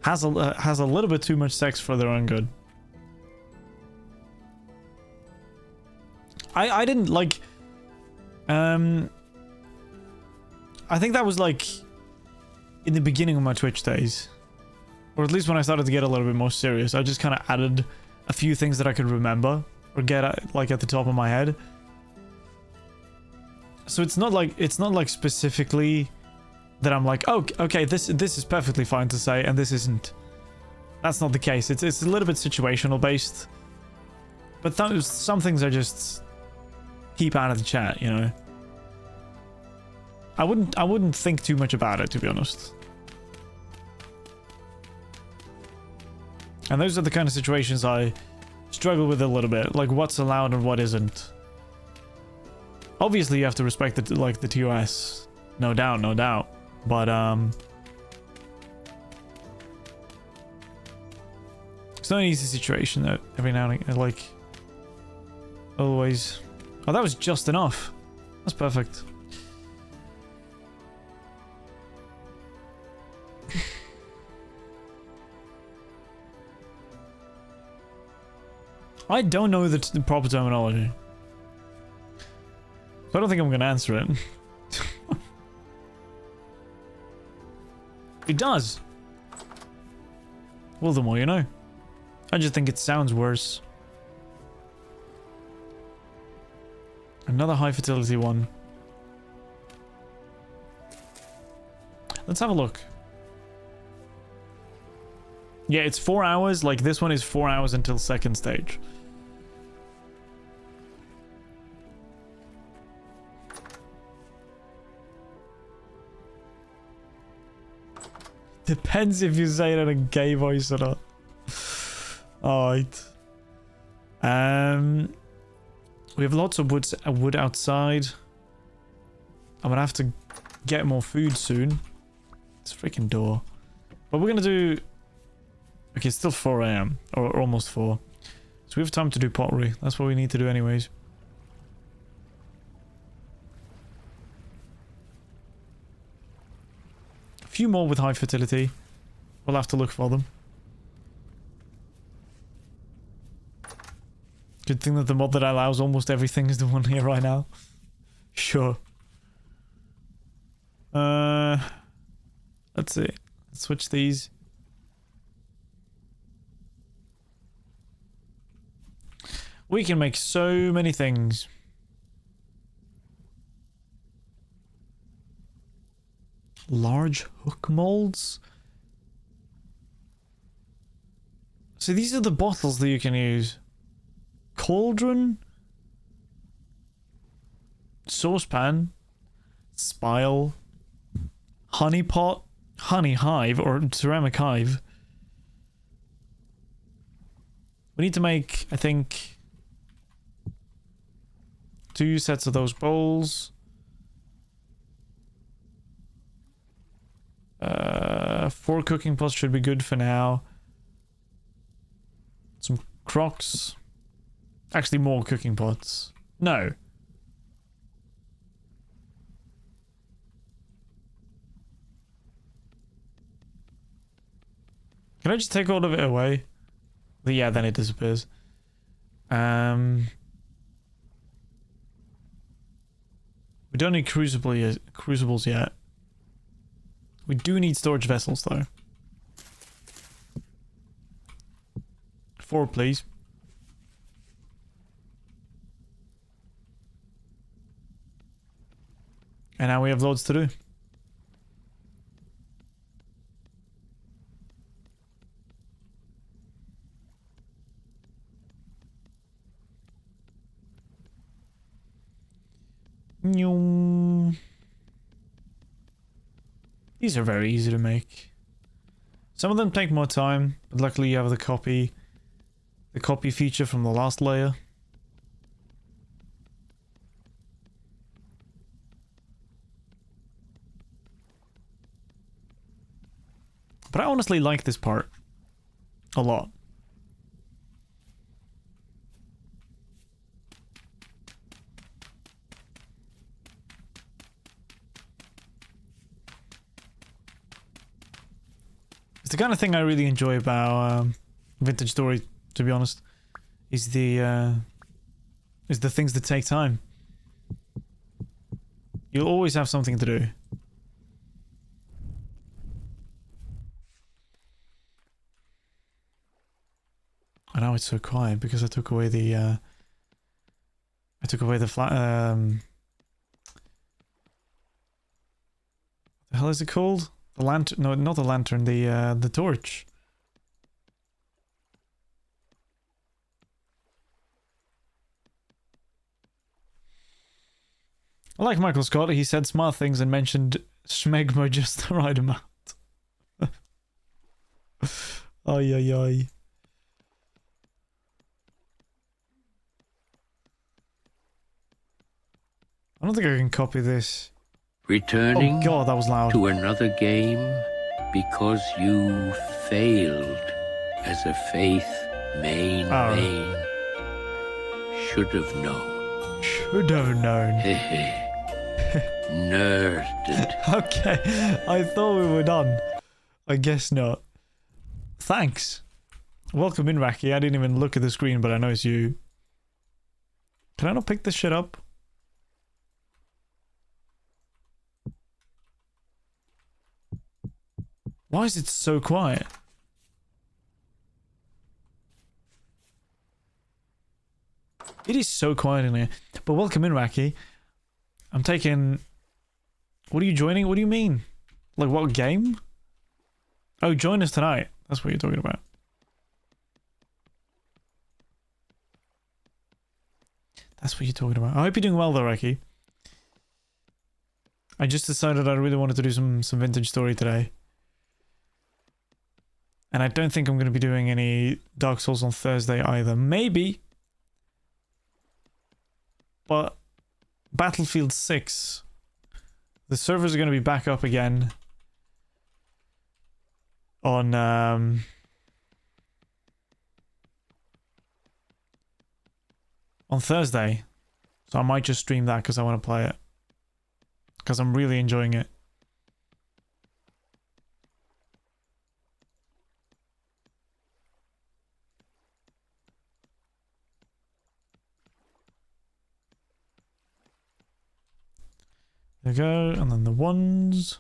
has a little bit too much sex for their own good. I didn't like. I think that was like in the beginning of my Twitch days, or at least when I started to get a little bit more serious. I just kind of added a few things that I could remember or get at, like at the top of my head. So it's not like specifically that I'm like, oh, okay, this is perfectly fine to say, and this isn't. That's not the case. It's a little bit situational based, but some things I just keep out of the chat, you know. I wouldn't think too much about it, to be honest. And those are the kind of situations I struggle with a little bit, like what's allowed and what isn't. Obviously, you have to respect the the TOS, no doubt, no doubt. But it's not an easy situation that every now and again, like always. Oh, that was just enough. That's perfect. I don't know the proper terminology. So I don't think I'm going to answer it. It does. Well, the more you know. I just think it sounds worse. Another high fertility one. Let's have a look. Yeah, it's 4 hours. Like this one is 4 hours until second stage. Depends if you say it in a gay voice or not. Alright. We have lots of wood outside. I'm gonna have to get more food soon. It's a freaking door. But we're gonna do... Okay, it's still 4 AM. Or almost 4. So we have time to do pottery. That's what we need to do anyways. A few more with high fertility. We'll have to look for them. Good thing that the mod that allows almost everything is the one here right now. Sure. Let's see. Let's switch these. We can make so many things. Large hook molds? So these are the bottles that you can use. Cauldron? Saucepan? Spile? Honey pot? Honey hive or ceramic hive? We need to make, I think, 2 sets of those bowls. 4 cooking pots should be good for now. Some crocs. Actually, more cooking pots. No. Can I just take all of it away? Yeah, then it disappears. We don't need crucibles yet. We do need storage vessels, though. 4, please. And now we have loads to do. These are very easy to make. Some of them take more time, but luckily you have the copy feature from the last layer. But I honestly like this part a lot. It's the kind of thing I really enjoy about Vintage Story, to be honest, is the things that take time. You'll always have something to do. I know it's so quiet because I took away the flat. The hell is it called? The lantern? No, not the lantern. The torch. I like Michael Scott. He said smart things and mentioned schmegma just the right amount. Ay ay ay. I don't think I can copy this. Returning Oh god, that was loud. to another game because you failed as a faith main. Should have known. Should have known. Nerded. Okay, I thought we were done. I guess not. Thanks. Welcome in, Raki. I didn't even look at the screen, but I know it's you. Can I not pick this shit up? Why is it so quiet? It is so quiet in here. But welcome in, Raki. I'm taking... What are you joining? What do you mean? Like, what game? Oh, join us tonight. That's what you're talking about. That's what you're talking about. I hope you're doing well, though, Raki. I just decided I really wanted to do some Vintage Story today. And I don't think I'm going to be doing any Dark Souls on Thursday either. Maybe. But Battlefield 6. The servers are going to be back up again. On Thursday. So I might just stream that because I want to play it. Because I'm really enjoying it. There we go, and then the ones.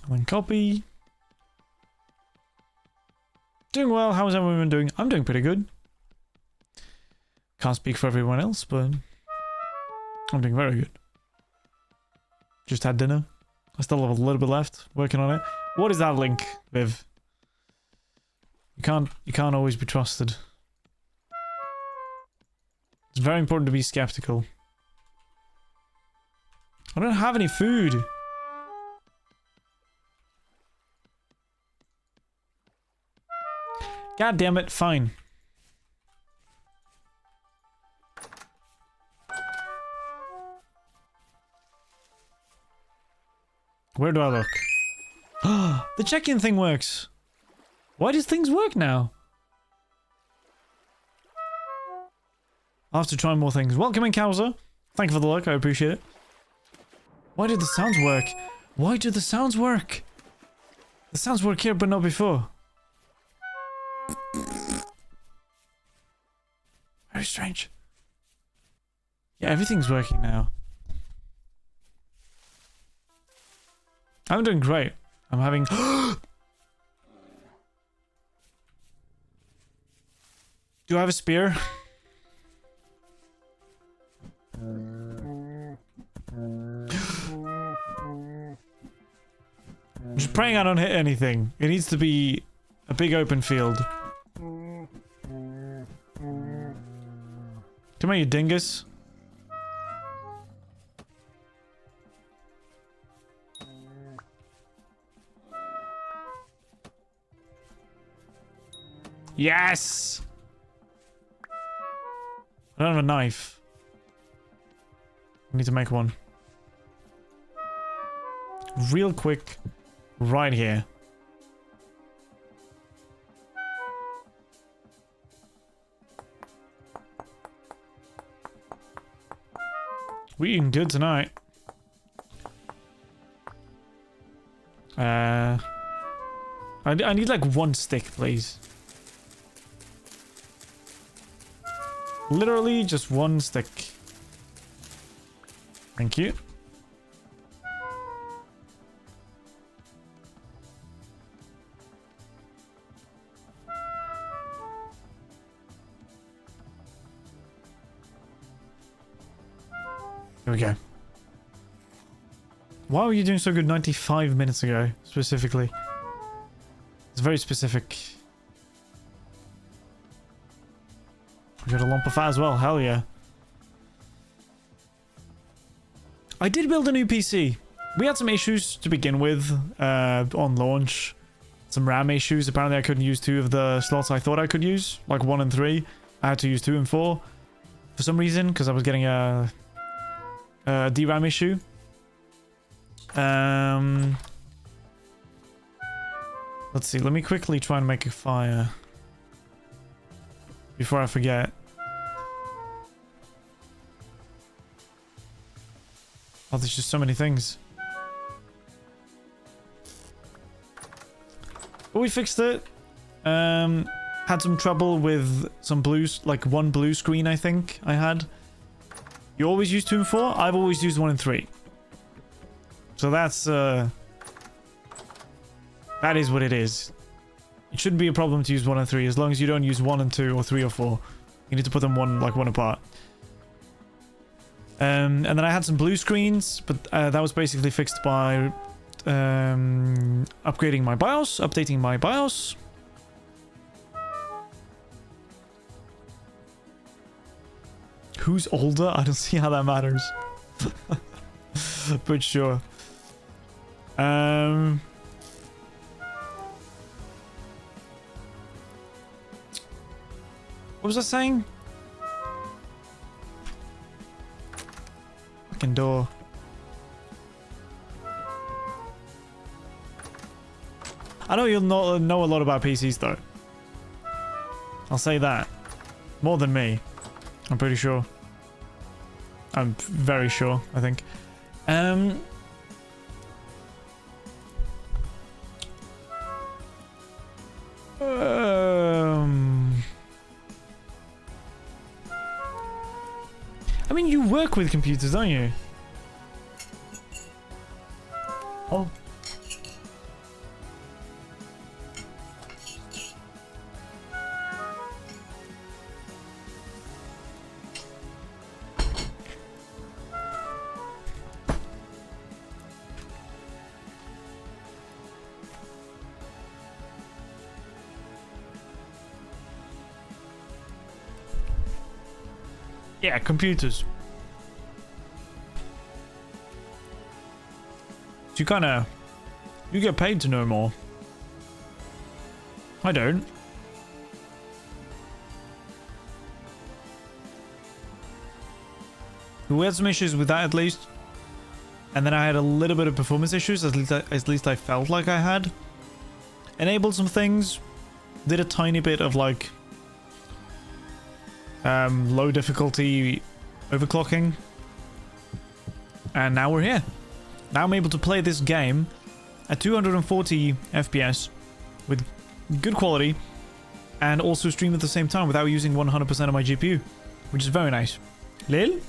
And then copy. Doing well, how's everyone doing? I'm doing pretty good. Can't speak for everyone else, but I'm doing very good. Just had dinner. I still have a little bit left, working on it. What is that link, Viv? You can't always be trusted. It's very important to be skeptical. I don't have any food. God damn it, fine. Where do I look? The check-in thing works. Why does things work now? I'll have to try more things. Welcome in, Kowser. Thank you for the luck. I appreciate it. Why did the sounds work? Why do the sounds work? The sounds work here, but not before. Very strange. Yeah, everything's working now. I'm doing great. I'm having... Do I have a spear? I'm just praying I don't hit anything. It needs to be a big open field. Come here, you dingus. Yes! I don't have a knife. I need to make one. Real quick. Right here. We're eating good tonight. I need like one stick, please. Literally just one stick. Thank you. Here we go. Why were you doing so good 95 minutes ago, specifically? It's very specific. We got a lump of fat as well, hell yeah. I did build a new PC. We had some issues to begin with on launch. Some RAM issues. Apparently I couldn't use 2 of the slots I thought I could use, like 1 and 3. I had to use 2 and 4 for some reason, because I was getting a DRAM issue. Let's see, let me quickly try and make a fire before I forget. Oh, there's just so many things. But we fixed it. Had some trouble with some blues, like 1 blue screen I think I had. You always use 2 and 4? I've always used 1 and 3. So that's, that is what it is. It shouldn't be a problem to use 1 and 3 as long as you don't use 1 and 2 or 3 or 4. You need to put them one apart. And then I had some blue screens, but that was basically fixed by upgrading my BIOS, updating my BIOS. Who's older? I don't see how that matters. But sure. What was I saying? Fucking door. I know you'll know a lot about PCs though. I'll say that. More than me. I'm pretty sure. I'm very sure, I think. I mean, you work with computers, don't you? Oh. Yeah, computers. You kinda... You get paid to know more. I don't. We had some issues with that at least. And then I had a little bit of performance issues, at least I felt like I had. Enabled some things, did a tiny bit of like low difficulty overclocking, and now we're here. Now I'm able to play this game at 240 FPS with good quality and also stream at the same time without using 100% of my GPU, which is very nice. Lil?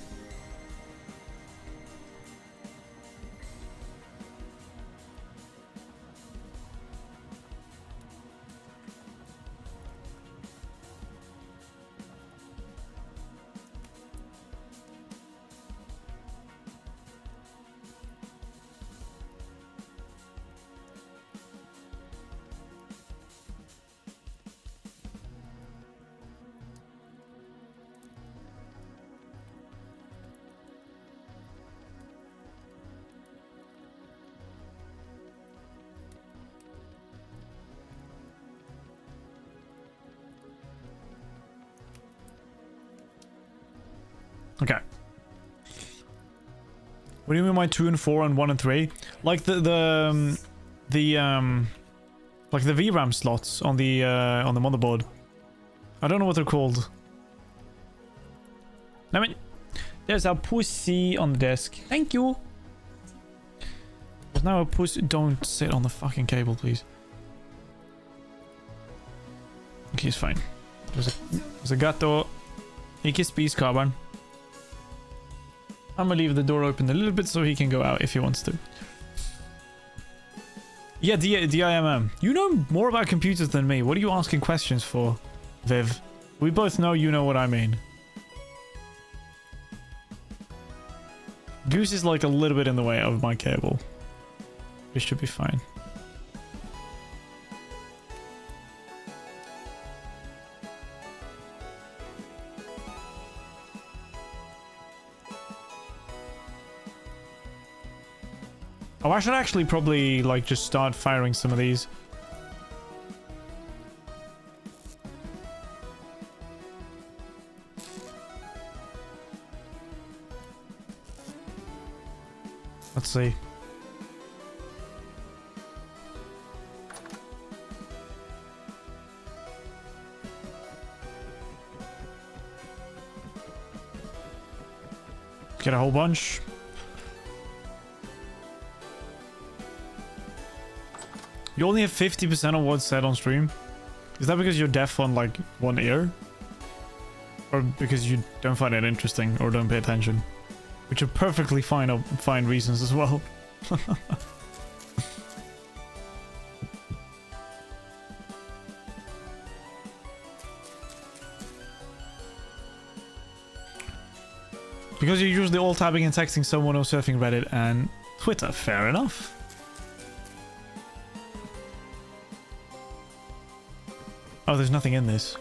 Okay. What do you mean by 2 and 4 and 1 and 3? Like the like the VRAM slots on the motherboard. I don't know what they're called. I mean, there's a pussy on the desk. Thank you. There's now a pussy. Don't sit on the fucking cable, please. Okay, it's fine. There's a gatto. Ikke spis carbon. I'm gonna leave the door open a little bit so he can go out if he wants to. Yeah, DIMM. You know more about computers than me. What are you asking questions for, Viv? We both know you know what I mean. Goose is like a little bit in the way of my cable. This should be fine. Oh, I should actually probably, like, just start firing some of these. Let's see. Get a whole bunch. You only have 50% of what's said on stream. Is that because you're deaf on like one ear? Or because you don't find it interesting or don't pay attention? Which are perfectly fine reasons as well. Because you're usually alt-tabbing and texting someone or surfing Reddit and Twitter. Fair enough. Oh, there's nothing in this.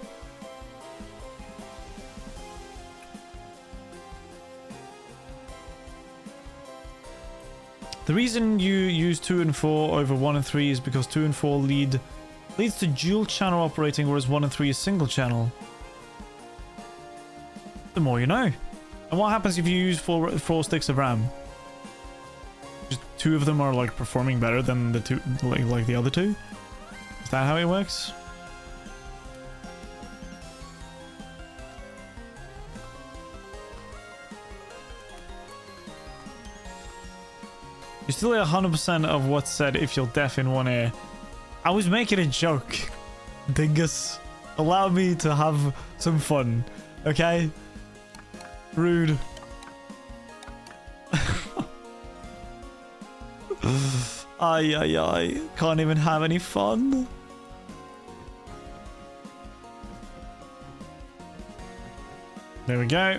The reason you use 2 and 4 over 1 and 3 is because 2 and 4 leads to dual channel operating, whereas 1 and 3 is single channel. The more you know. And what happens if you use four sticks of RAM? Just 2 of them are like performing better than the two, like the other 2? Is that how it works? You still get 100% of what's said if you're deaf in one ear. I was making a joke. Dingus. Allow me to have some fun. Okay? Rude. Ay. Can't even have any fun. There we go.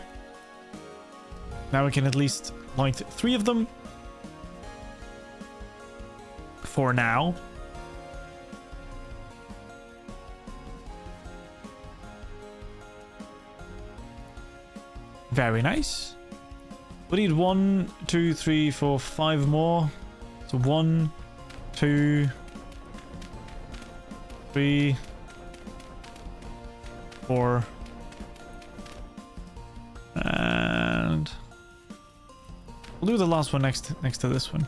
Now we can at least light 3 of them. For now. Very nice. We need 1, 2, 3, 4, 5 more. So 1, 2, 3, 4, and We'll do the last one next to this one.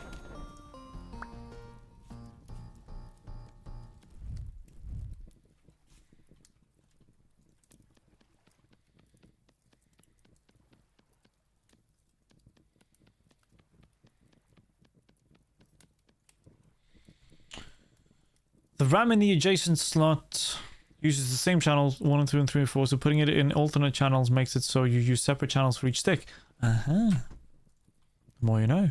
The RAM in the adjacent slot uses the same channels 1 and 2 and 3 and 4, so putting it in alternate channels makes it so you use separate channels for each stick. Uh-huh. The more you know.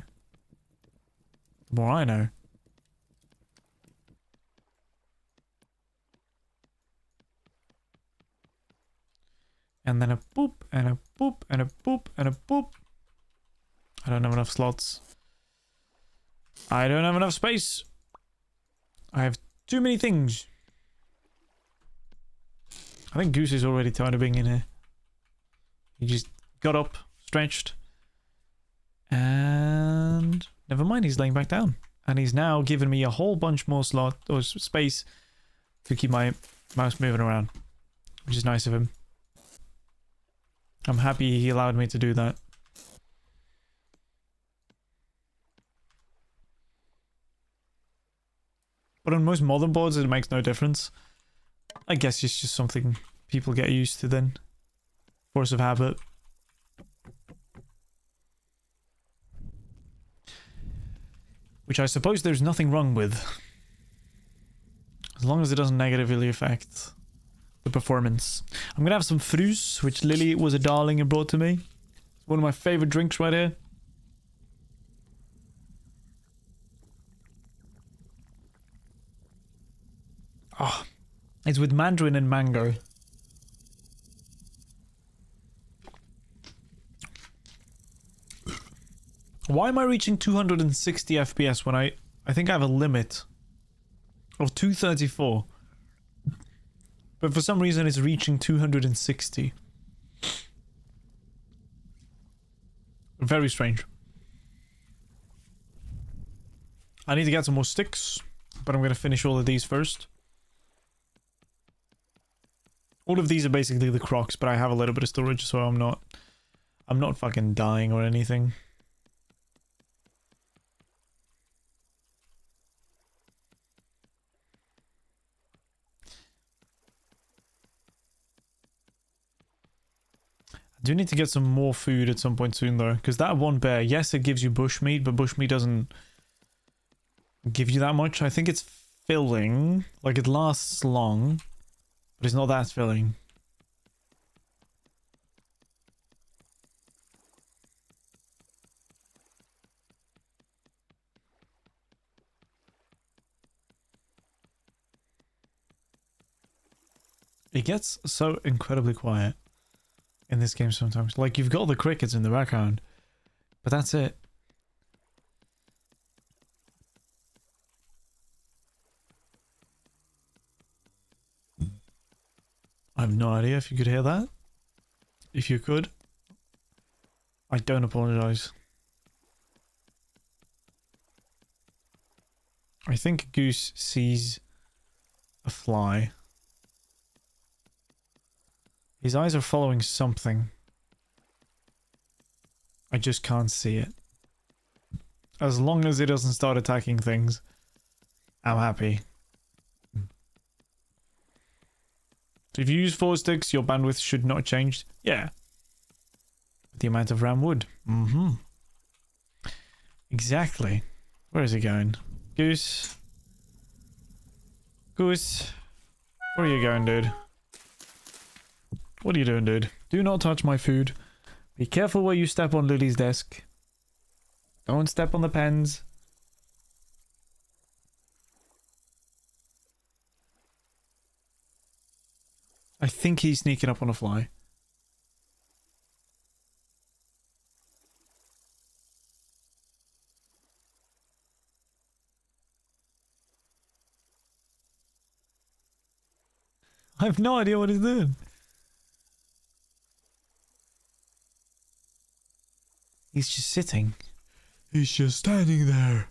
The more I know. And then a boop, and a boop, and a boop, and a boop. I don't have enough slots. I don't have enough space. I have too many things. I think Goose is already tired of being in here. He just got up, stretched, and never mind, he's laying back down. And he's now given me a whole bunch more slot or space to keep my mouse moving around, which is nice of him. I'm happy he allowed me to do that. But on most modern boards, it makes no difference. I guess it's just something people get used to then. Force of habit. Which I suppose there's nothing wrong with. As long as it doesn't negatively affect the performance. I'm gonna have some frus, which Lily was a darling and brought to me. It's one of my favorite drinks right here. Oh, it's with mandarin and mango. Why am I reaching 260 FPS when I think I have a limit of 234? But for some reason it's reaching 260. Very strange. I need to get some more sticks, but I'm gonna finish all of these first. All of these are basically the crocs, but I have a little bit of storage, so I'm not fucking dying or anything. I do need to get some more food at some point soon though, because that one bear, yes, it gives you bushmeat, but bushmeat doesn't give you that much. I think it's filling, like it lasts long. But it's not that filling. It gets so incredibly quiet in this game sometimes. Like, you've got the crickets in the background, but that's it. I have no idea if you could hear that. If you could, I don't apologize. I think Goose sees a fly. His eyes are following something. I just can't see it. As long as it doesn't start attacking things, I'm happy. If you use 4 sticks, your bandwidth should not change. Yeah. The amount of RAM would. Mm-hmm. Exactly. Where is he going? Goose. Goose. Where are you going, dude? What are you doing, dude? Do not touch my food. Be careful where you step on Lily's desk. Don't step on the pens. I think he's sneaking up on a fly. I have no idea what he's doing. He's just sitting. He's just standing there.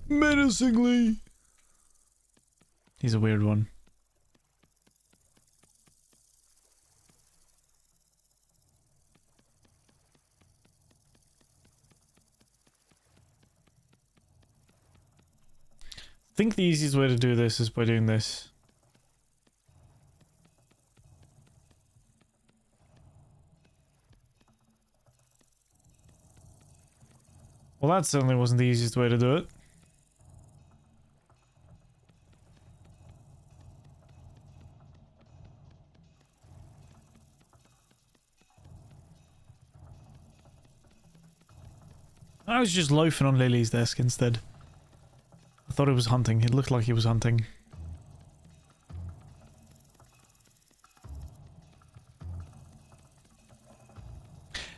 Menacingly. He's a weird one. think the easiest way to do this is by doing this. Well, that certainly wasn't the easiest way to do it. I was just loafing on Lily's desk instead. I thought it was hunting. It looked like he was hunting.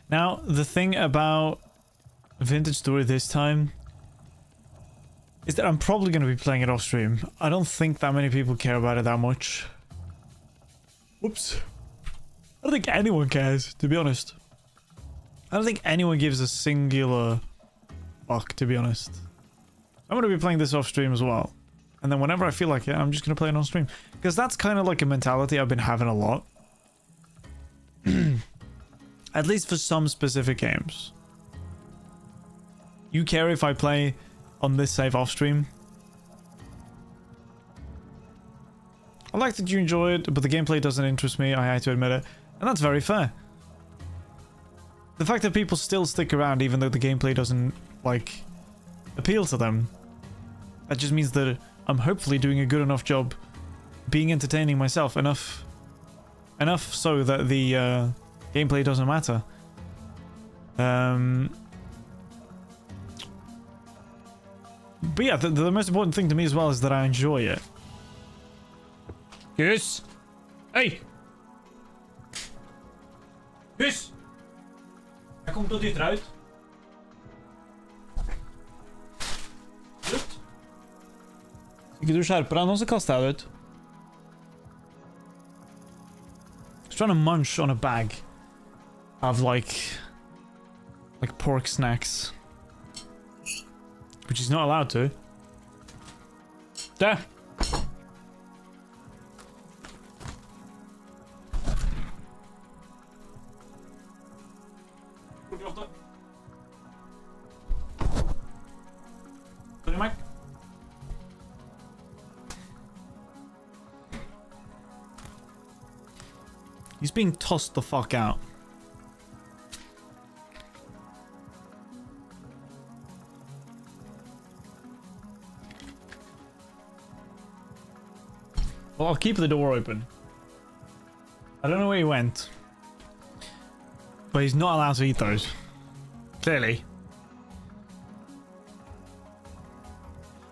Now, the thing about Vintage Story this time is that I'm probably going to be playing it off stream. I don't think that many people care about it that much. Whoops. I don't think anyone cares, to be honest. I don't think anyone gives a singular fuck, to be honest. I'm going to be playing this off stream as well. And then whenever I feel like it, I'm just going to play it on stream. Because that's kind of like a mentality I've been having a lot. At least for some specific games. You care if I play on this save off stream? I like that you enjoy it, but the gameplay doesn't interest me, I hate to admit it. And that's very fair. The fact that people still stick around even though the gameplay doesn't, like, appeal to them. That just means that I'm hopefully doing a good enough job being entertaining myself. Enough so that the gameplay doesn't matter. But yeah, the most important thing to me as well is that I enjoy it. Yes. Hey. Yes. Hij komt tot dichteruit. Lukt. Ikke du skjerper deg nå, så kaster jeg det ut. He's trying to munch on a bag of like pork snacks. Which he's not allowed to. There. He's being tossed the fuck out. Well, I'll keep the door open. I don't know where he went. But he's not allowed to eat those. Clearly.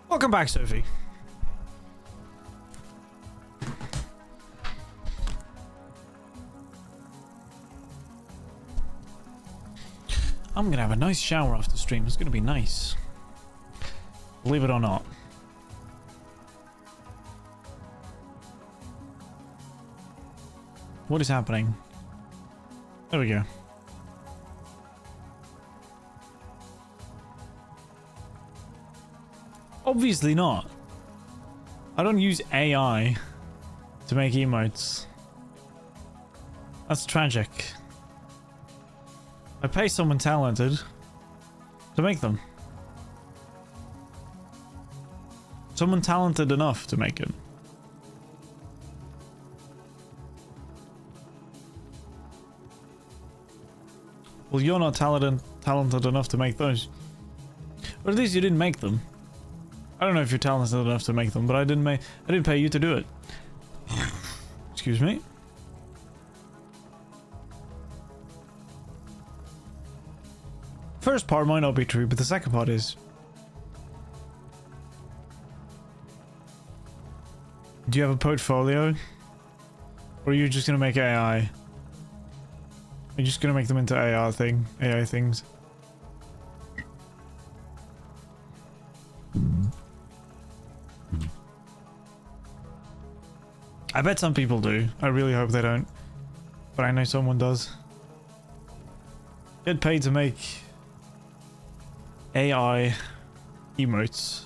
Welcome back, Sophie. I'm gonna have a nice shower after stream. It's gonna be nice. Believe it or not. What is happening? There we go. Obviously not. I don't use AI to make emotes. That's tragic. I pay someone talented to make them. Someone talented enough to make it. Well, you're not talented enough to make those. Or at least you didn't make them. I don't know if you're talented enough to make them, but I didn't pay you to do it. Excuse me. First part might not be true, but the second part is. Do you have a portfolio? Or are you just gonna make AI? You're just gonna make them into AI things. I bet some people do. I really hope they don't. But I know someone does. Get paid to make AI emotes.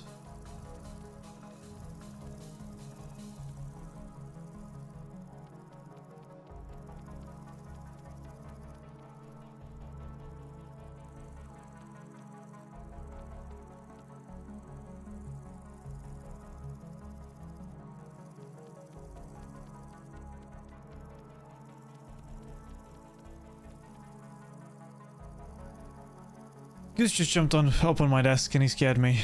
Goose just jumped up on my desk and he scared me.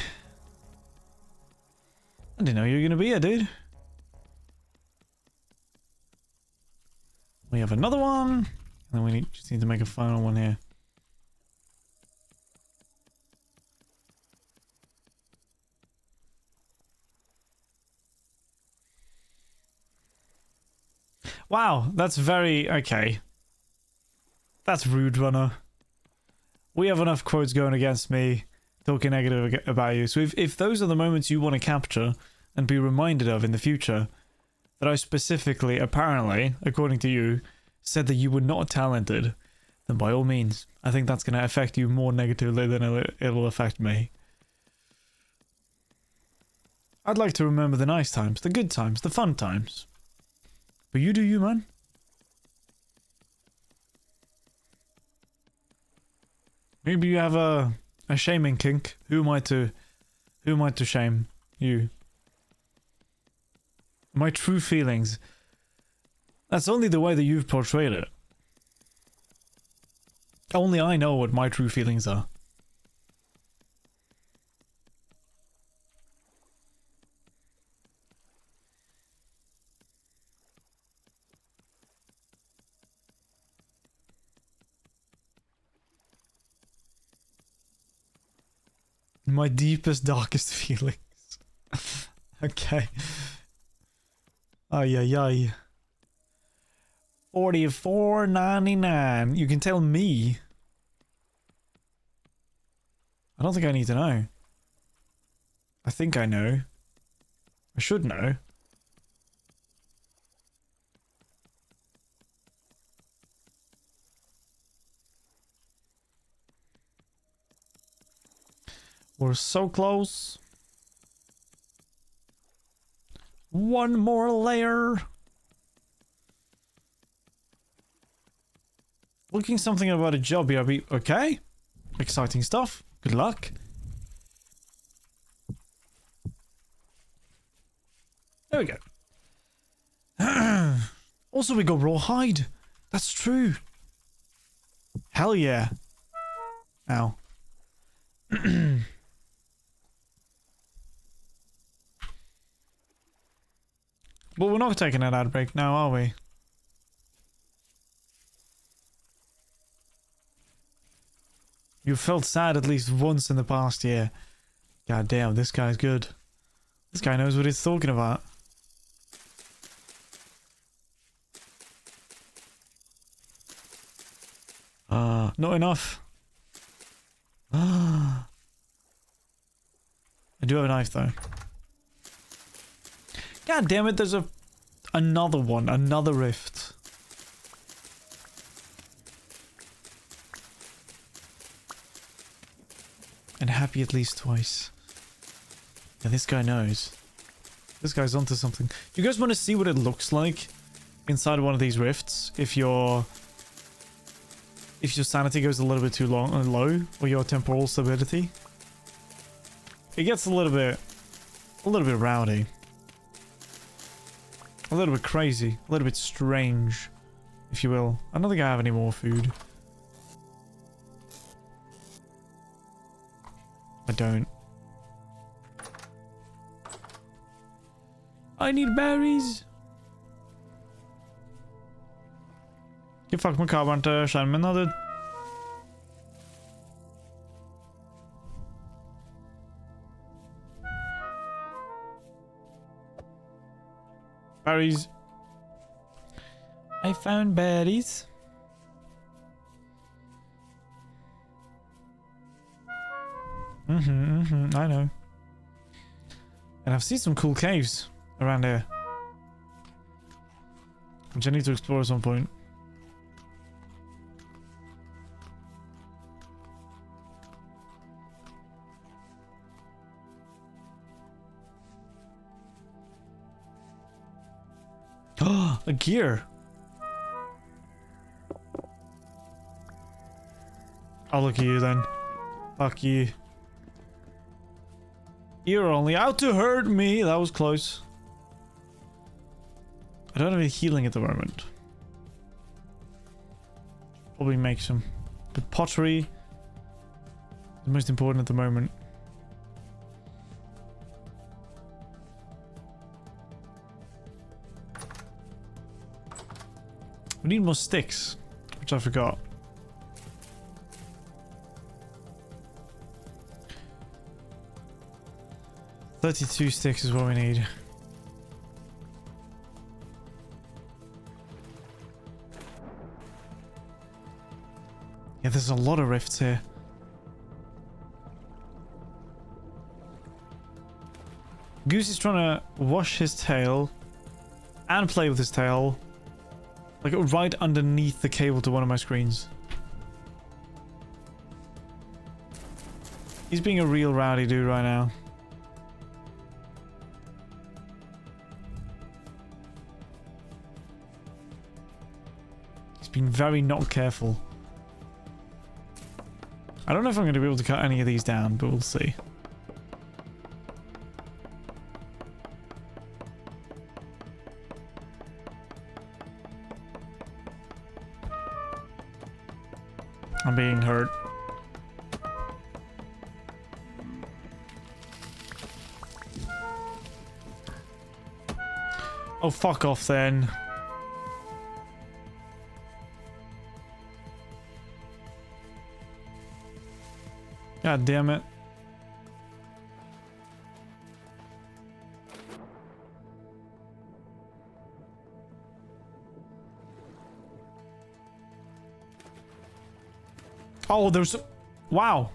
I didn't know you were gonna be here, dude. We have another one. And then we just need to make a final one here. Wow, that's very... okay. That's rude, Runner. We have enough quotes going against me, talking negative about you. So if those are the moments you want to capture and be reminded of in the future, that I specifically, apparently, according to you, said that you were not talented, then by all means, I think that's going to affect you more negatively than it'll affect me. I'd like to remember the nice times, the good times, the fun times. But you do you, man. Maybe you have a shaming kink. Who am I to shame? You. My true feelings. That's only the way that you've portrayed it. Only I know what my true feelings are. My deepest, darkest feelings. Okay. Ay, ay, ay. $44.99. You can tell me. I don't think I need to know. I think I know. I should know. We're so close. One more layer. Looking something about a job here. Okay. Exciting stuff. Good luck. There we go. Also, we got rawhide. That's true. Hell yeah. Ow. Well, we're not taking an ad break now, are we? You felt sad at least once in the past year. God damn, this guy's good. This guy knows what he's talking about. Not enough. I do have a knife though. God damn it, there's another one, another rift. And happy at least twice. Yeah, this guy knows. This guy's onto something. You guys want to see what it looks like inside one of these rifts if your sanity goes a little bit too low, or your temporal stability? It gets a little bit rowdy. A little bit crazy. A little bit strange, if you will. I don't think I have any more food. I don't. I need berries. Ikke fuck med kabelen til skjermen da, dude. Berries. I found berries. I know. And I've seen some cool caves around here, which I need to explore at some point. Oh, a gear. I'll look at you then. Fuck you. You're only out to hurt me. That was close. I don't have any healing at the moment. Probably make some. But pottery. The most important at the moment. We need more sticks, which I forgot. $32 sticks is what we need. Yeah, there's a lot of rifts here. Goose is trying to wash his tail and play with his tail. Like right underneath the cable to one of my screens. He's being a real rowdy dude right now. He's being very not careful. I don't know if I'm going to be able to cut any of these down, but we'll see. I'm being hurt. Oh, fuck off then. God damn it. Oh, there's... Wow.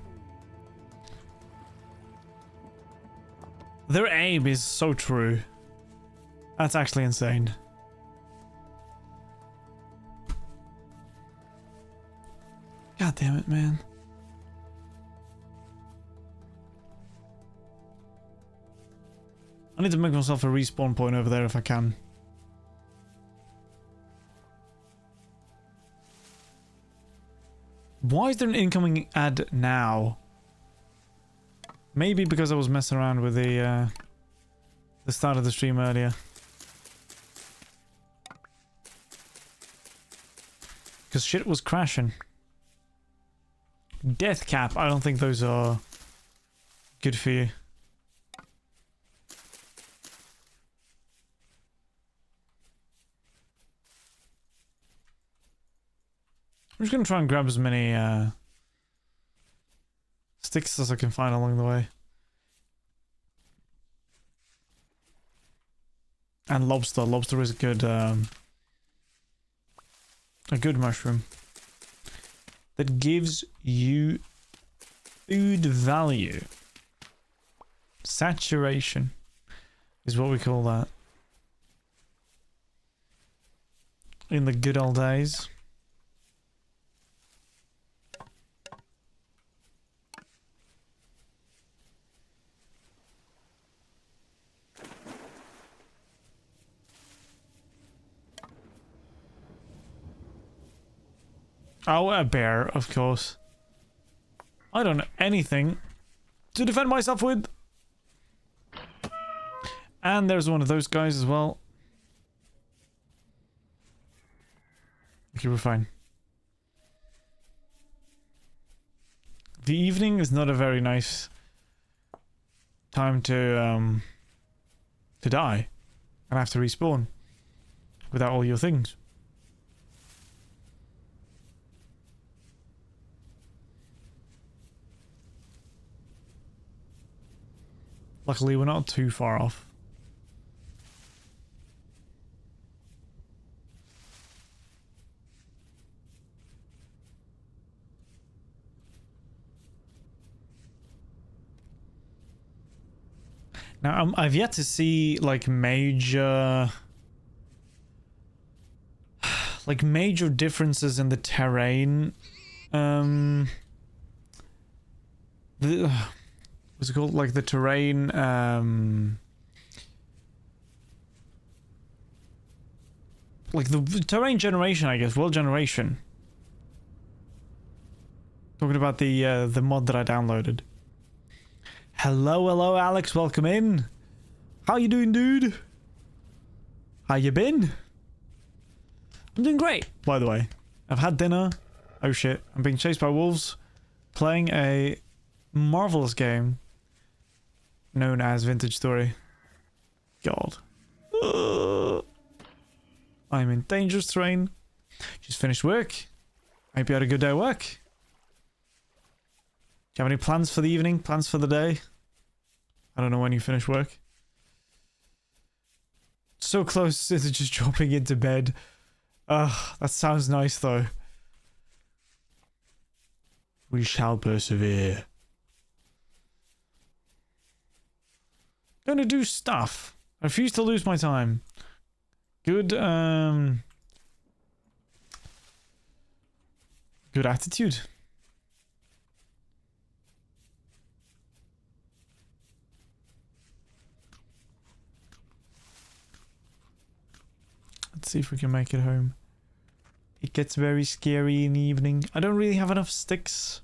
Their aim is so true. That's actually insane. God damn it, man. I need to make myself a respawn point over there if I can. Why is there an incoming ad now? Maybe because I was messing around with the start of the stream earlier. Because shit was crashing. Death cap. I don't think those are good for you. I'm just going to try and grab as many sticks as I can find along the way. And lobster. Lobster is a good mushroom that gives you food value. Saturation is what we call that in the good old days. Oh, a bear, of course. I don't know anything to defend myself with. And there's one of those guys as well. Okay, we're fine. The evening is not a very nice time to die and have to respawn without all your things. Luckily, we're not too far off. Now, I've yet to see, like, major differences in the terrain. What's it called? Like the terrain, like the terrain generation, I guess, world generation. Talking about the mod that I downloaded. Hello, Alex, welcome in. How you doing, dude? How you been? I'm doing great, by the way. I've had dinner. Oh shit, I'm being chased by wolves. Playing a marvelous game known as Vintage Story. God. I'm in dangerous terrain. Just finished work. I hope you had a good day at work. Do you have any plans for the evening? Plans for the day? I don't know when you finish work. So close to just dropping into bed. That sounds nice though. We shall persevere. Gonna do stuff. I refuse to lose my time. Good, good attitude. Let's see if we can make it home. It gets very scary in the evening. I don't really have enough sticks.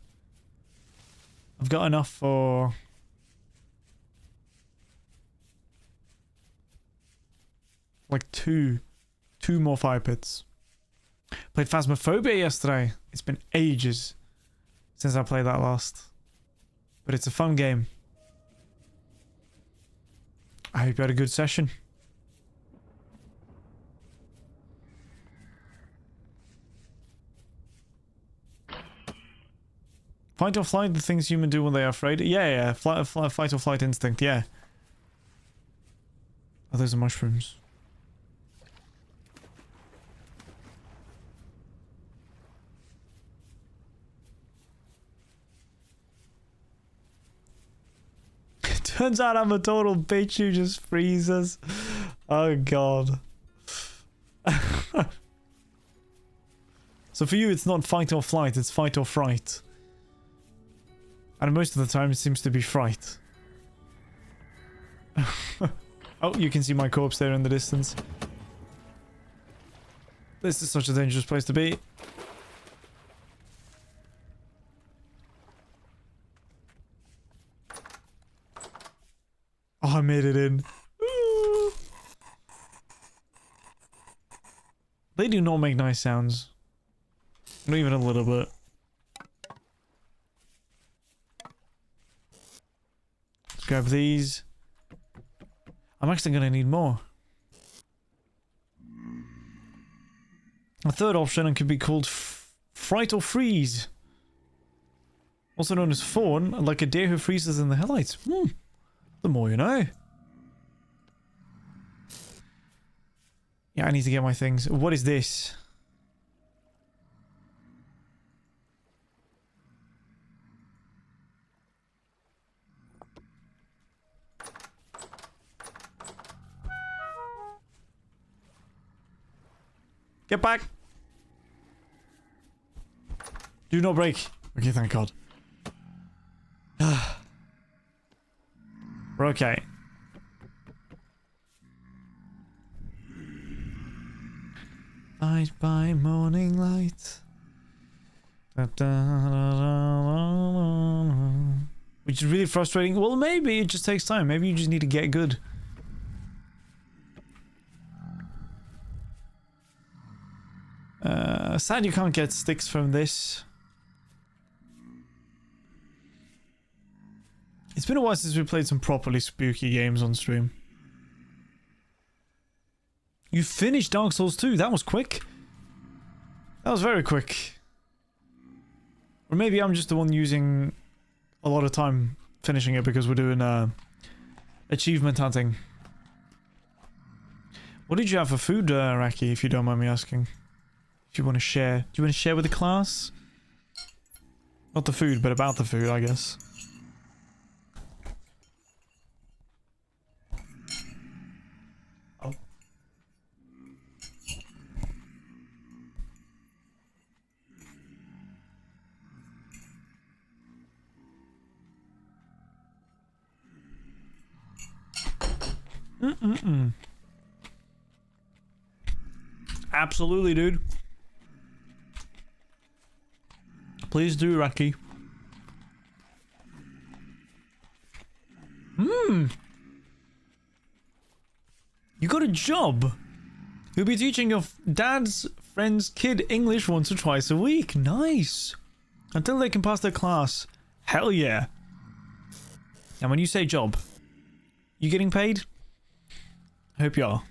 I've got enough for... like two more fire pits. Played Phasmophobia yesterday. It's been ages since I played that last. But it's a fun game. I hope you had a good session. Fight or flight, the things humans do when they are afraid. Yeah. Fight or flight instinct, yeah. Oh, those are mushrooms. Turns out I'm a total bitch who just freezes. Oh god. So for you it's not fight or flight, it's fight or fright. And most of the time it seems to be fright. Oh, you can see my corpse there in the distance. This is such a dangerous place to be. Oh, I made it in. Ooh. They do not make nice sounds. Not even a little bit. Let's grab these. I'm actually going to need more. A third option could be called fright or freeze. Also known as fawn, like a deer who freezes in the headlights. The more you know. Yeah, I need to get my things. What is this? Get back! Do not break. Okay, thank God. We're okay. Light by morning light. Which is really frustrating. Well, maybe it just takes time. Maybe you just need to get good. Sad you can't get sticks from this. It's been a while since we played some properly spooky games on stream. You finished Dark Souls 2. That was quick. That was very quick. Or maybe I'm just the one using a lot of time finishing it because we're doing achievement hunting. What did you have for food, Raki, if you don't mind me asking? If you want to share. Do you want to share with the class? Not the food, but about the food, I guess. Absolutely, dude. Please do, Raki. You got a job. You'll be teaching your dad's friend's kid English once or twice a week. Nice. Until they can pass their class. Hell yeah. And when you say job, you getting paid? I hope you are.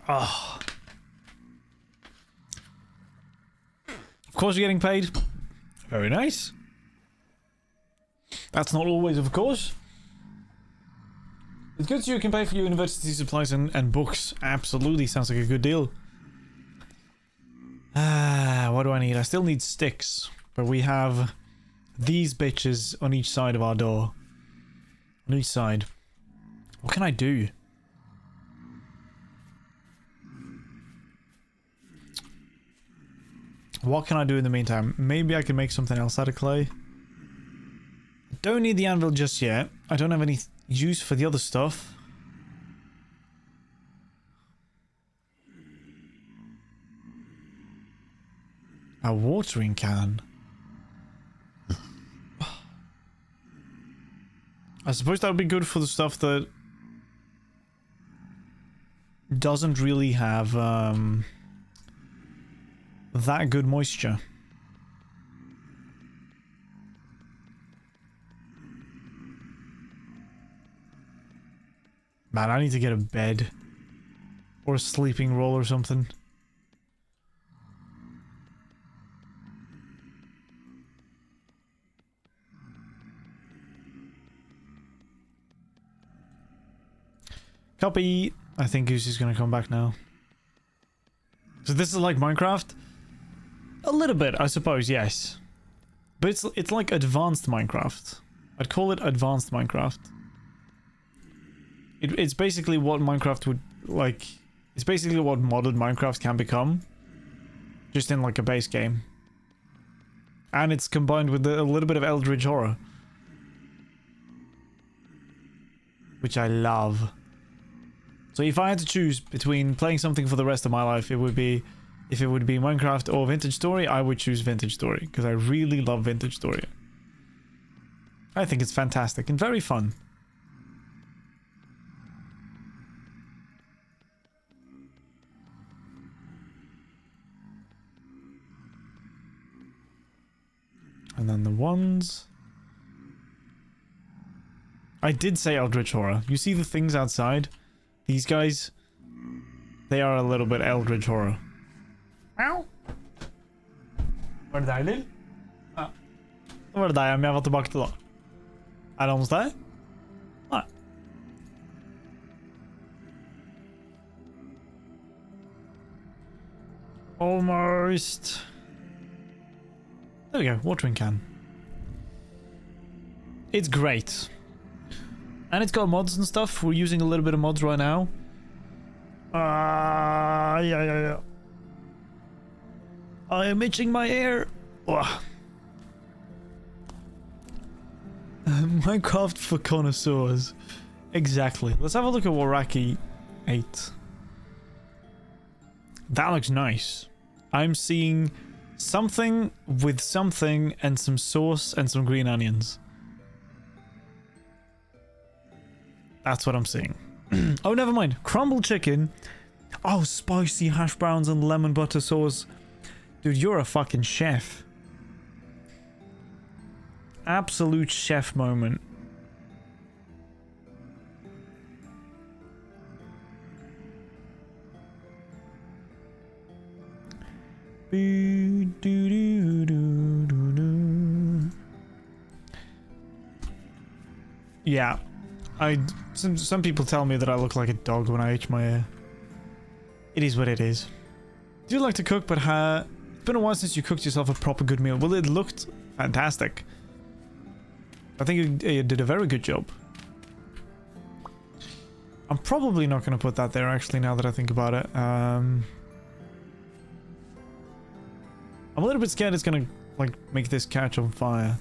Oh. Of course you're getting paid. Very nice. That's not always, of course. It's good so you can pay for your university supplies and books. Absolutely, sounds like a good deal. What do I need? I still need sticks. But we have these bitches on each side of our door. On each side. What can I do? What can I do in the meantime? Maybe I can make something else out of clay. Don't need the anvil just yet. I don't have any use for the other stuff. A watering can. I suppose that would be good for the stuff that doesn't really have that good moisture. Man, I need to get a bed or a sleeping roll or something. Copy. I think Goosey's gonna come back now. So this is like Minecraft? A little bit, I suppose, yes. But it's like advanced Minecraft. I'd call it advanced Minecraft. It's basically what Minecraft would like. It's basically what modded Minecraft can become, just in like a base game. And it's combined with a little bit of Eldritch horror, which I love. So if I had to choose between playing something for the rest of my life, it would be, if it would be Minecraft or Vintage Story, I would choose Vintage Story because I really love Vintage Story. I think it's fantastic and very fun. And then the ones... I did say Eldritch Horror. You see the things outside? These guys? They are a little bit Eldritch Horror. Ow! Var det deg, Lill? Ja. Det var det deg jeg var tilbake til da. Er det hos deg? Nei. Almost. There we go, watering can. It's great. And it's got mods and stuff. We're using a little bit of mods right now. Yeah. I am itching my ear. Minecraft for connoisseurs. Exactly. Let's have a look at what Raki ate. That looks nice. I'm seeing something with something and some sauce and some green onions. That's what I'm seeing. Oh, never mind. Crumbled chicken. Oh, spicy hash browns and lemon butter sauce. Dude, you're a fucking chef. Absolute chef moment. Yeah. Some people tell me that I look like a dog when I itch my ear. It is what it is. Do you like to cook, but it's been a while since you cooked yourself a proper good meal. Well, it looked fantastic. I think you did a very good job. I'm probably not going to put that there, actually, now that I think about it. I'm a little bit scared it's going to, like, make this catch on fire.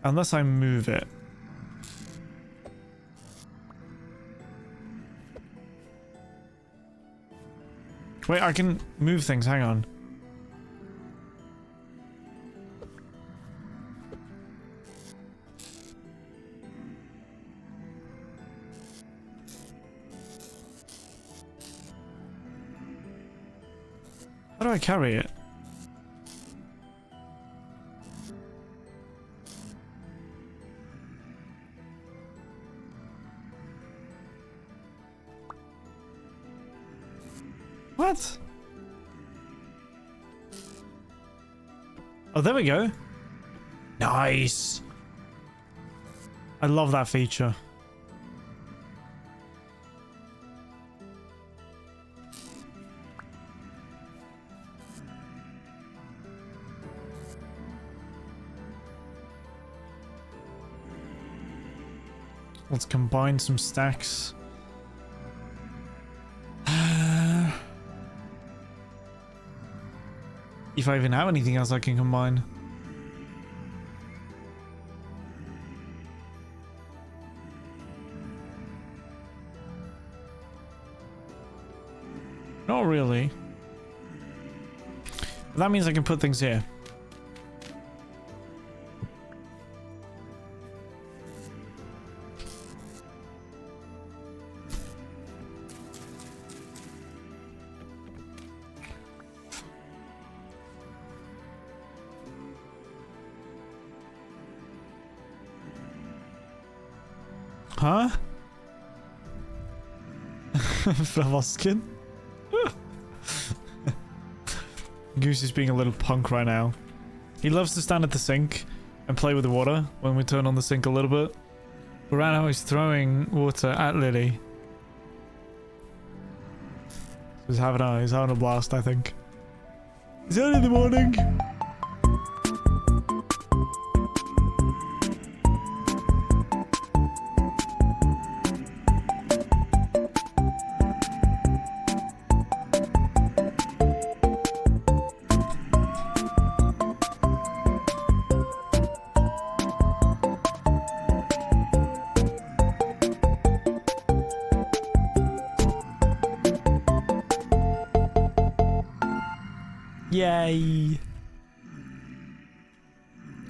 Unless I move it. Wait, I can move things, hang on. How do I carry it? What? Oh, there we go. Nice. I love that feature. Let's combine some stacks. If I even have anything else I can combine. Not really. But that means I can put things here. Huh? Flavoskin? Goose is being a little punk right now. He loves to stand at the sink and play with the water when we turn on the sink a little bit. But right now he's throwing water at Lily. He's having a blast, I think. It's early in the morning. Yay!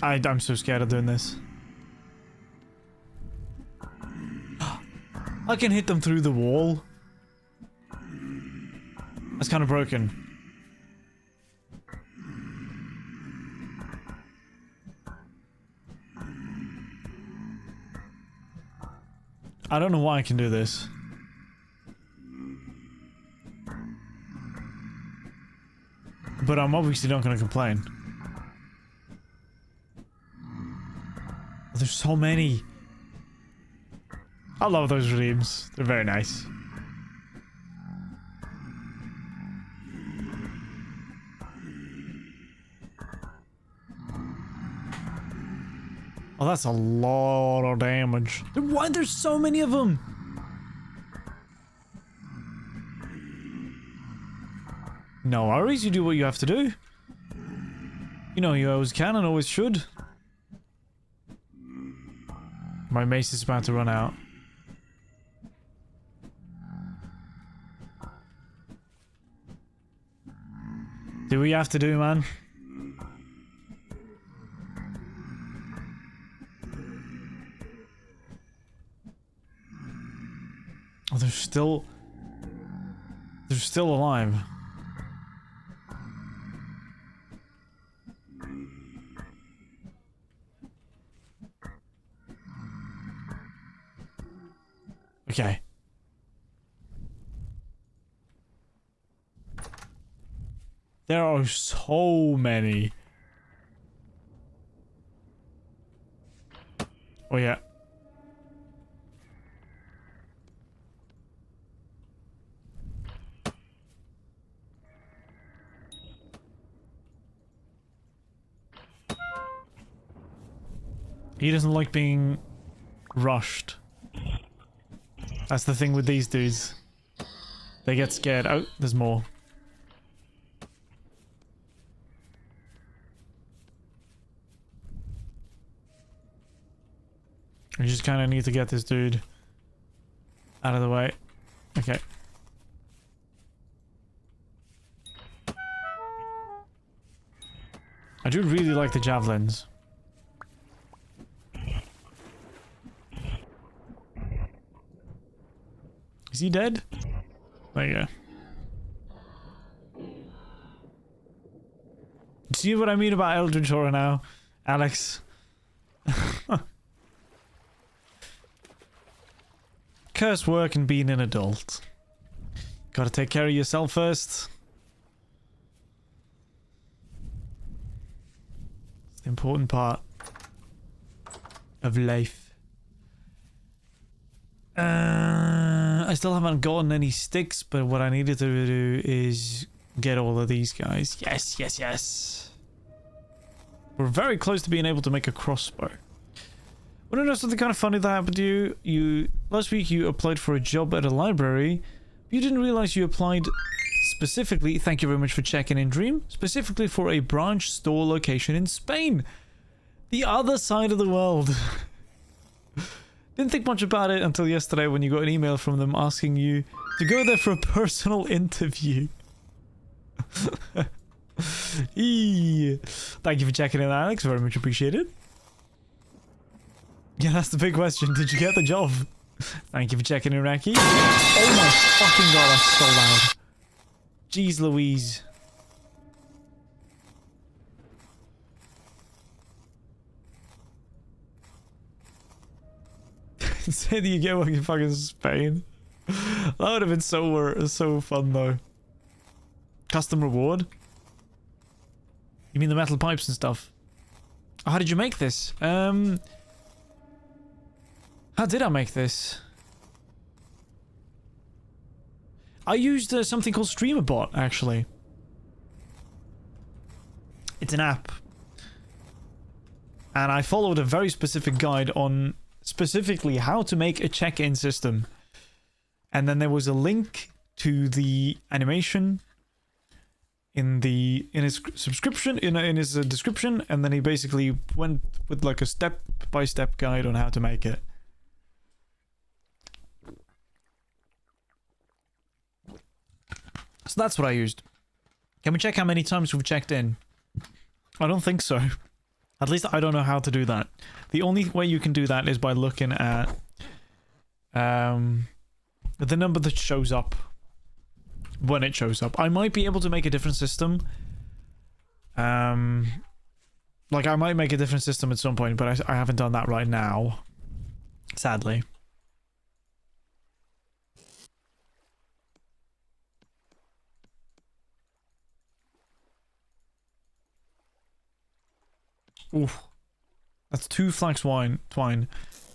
I'm so scared of doing this. I can hit them through the wall. That's kind of broken. I don't know why I can do this. But I'm obviously not going to complain. There's so many. I love those redeems. They're very nice. Oh, that's a lot of damage. Why there's so many of them? No worries, you do what you have to do. You know you always can and always should. My mace is about to run out. Do what you have to do, man. Oh, they're still alive. Okay. There are so many. Oh yeah. He doesn't like being rushed. That's the thing with these dudes. They get scared. Oh, there's more. We just kind of need to get this dude out of the way. Okay. I do really like the javelins. Is he dead? There you go. see what I mean about Eldritch Horror now, Alex? Curse work and being an adult. Gotta take care of yourself first. It's the important part of life. I still haven't gotten any sticks, but what I needed to do is get all of these guys. Yes, yes, yes. We're very close to being able to make a crossbow. Want to know something kind of funny that happened to you? Last week you applied for a job at a library. You didn't realize you applied specifically, thank you very much for checking in, Dream, specifically for a branch store location in Spain. The other side of the world. Didn't think much about it until yesterday when you got an email from them asking you to go there for a personal interview. Thank you for checking in, Alex. Very much appreciated. Yeah, that's the big question. Did you get the job? Thank you for checking in, Raki. Oh my fucking god, that's so loud. Jeez Louise. Say that you get work in fucking Spain. That would have been so fun though. Custom reward? You mean the metal pipes and stuff? Oh, how did you make this? How did I make this? I used something called StreamerBot, actually. It's an app. And I followed a very specific guide on specifically how to make a check-in system. And then there was a link to the animation in his subscription, in his description, and then he basically went with like a step-by-step guide on how to make it. So that's what I used. Can we check how many times we've checked in? I don't think so. At least I don't know how to do that. The only way you can do that is by looking at the number that shows up when it shows up. I might be able to make a different system. Like I might make a different system at some point, but I haven't done that right now. Sadly. Oof. That's 2 flax twine.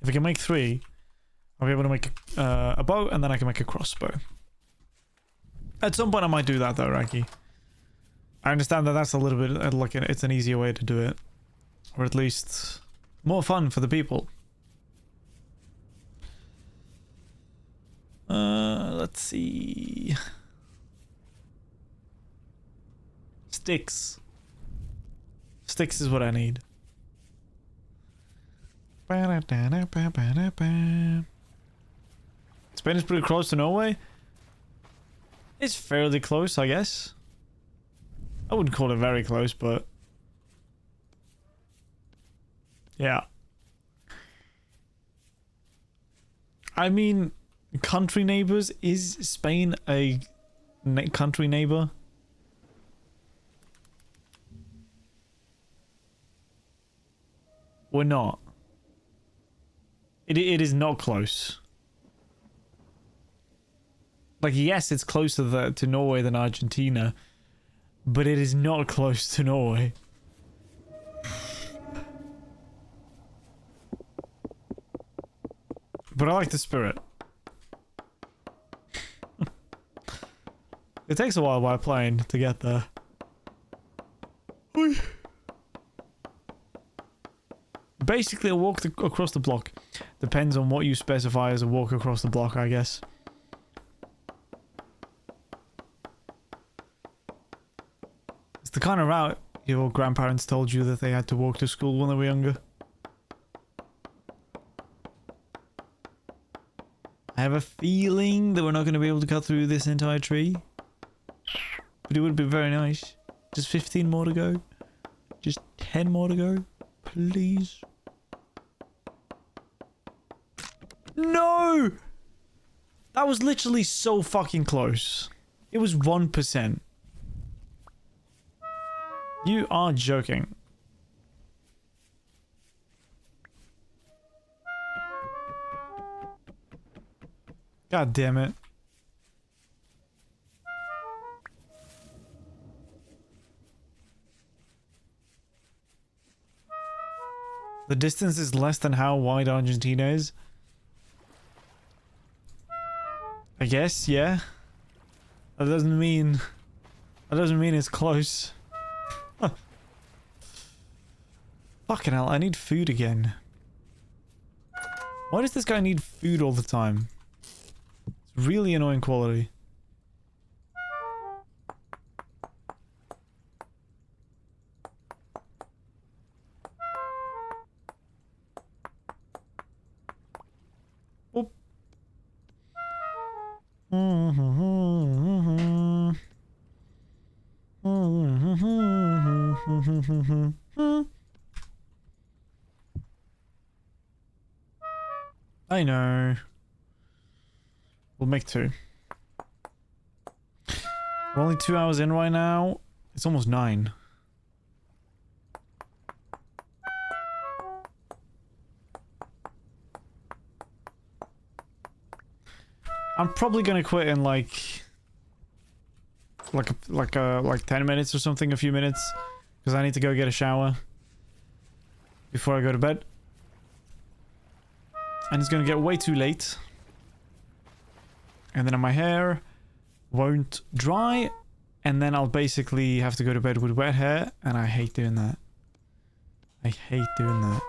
If I can make 3, I'll be able to make a bow, and then I can make a crossbow. At some point I might do that though, Raki. I understand that that's a little bit like it's an easier way to do it. Or at least more fun for the people. Let's see. Sticks. Sticks is what I need. Spain is pretty close to Norway. It's fairly close, I guess. I wouldn't call it very close, but yeah. I mean, country neighbors. Is Spain a country neighbor? Or not? It is not close. Like, yes, it's closer to Norway than Argentina, but it is not close to Norway. But I like the spirit. It takes a while while playing to get there. Basically a walk across the block. Depends on what you specify as a walk across the block, I guess. It's the kind of route your grandparents told you that they had to walk to school when they were younger. I have a feeling that we're not going to be able to cut through this entire tree. But it would be very nice. Just 15 more to go. Just 10 more to go. Please. No! That was literally so fucking close. It was 1%. You are joking. God damn it. The distance is less than how wide Argentina is. I guess, yeah. That doesn't mean it's close. Fucking hell, I need food again. Why does this guy need food all the time? It's really annoying quality. Oop. I know. We'll make 2. We're only 2 hours in right now. It's almost 9. I'm probably gonna quit in like 10 minutes or something, a few minutes, because I need to go get a shower before I go to bed. And it's gonna get way too late. And then my hair won't dry, and then I'll basically have to go to bed with wet hair, and I hate doing that. I hate doing that.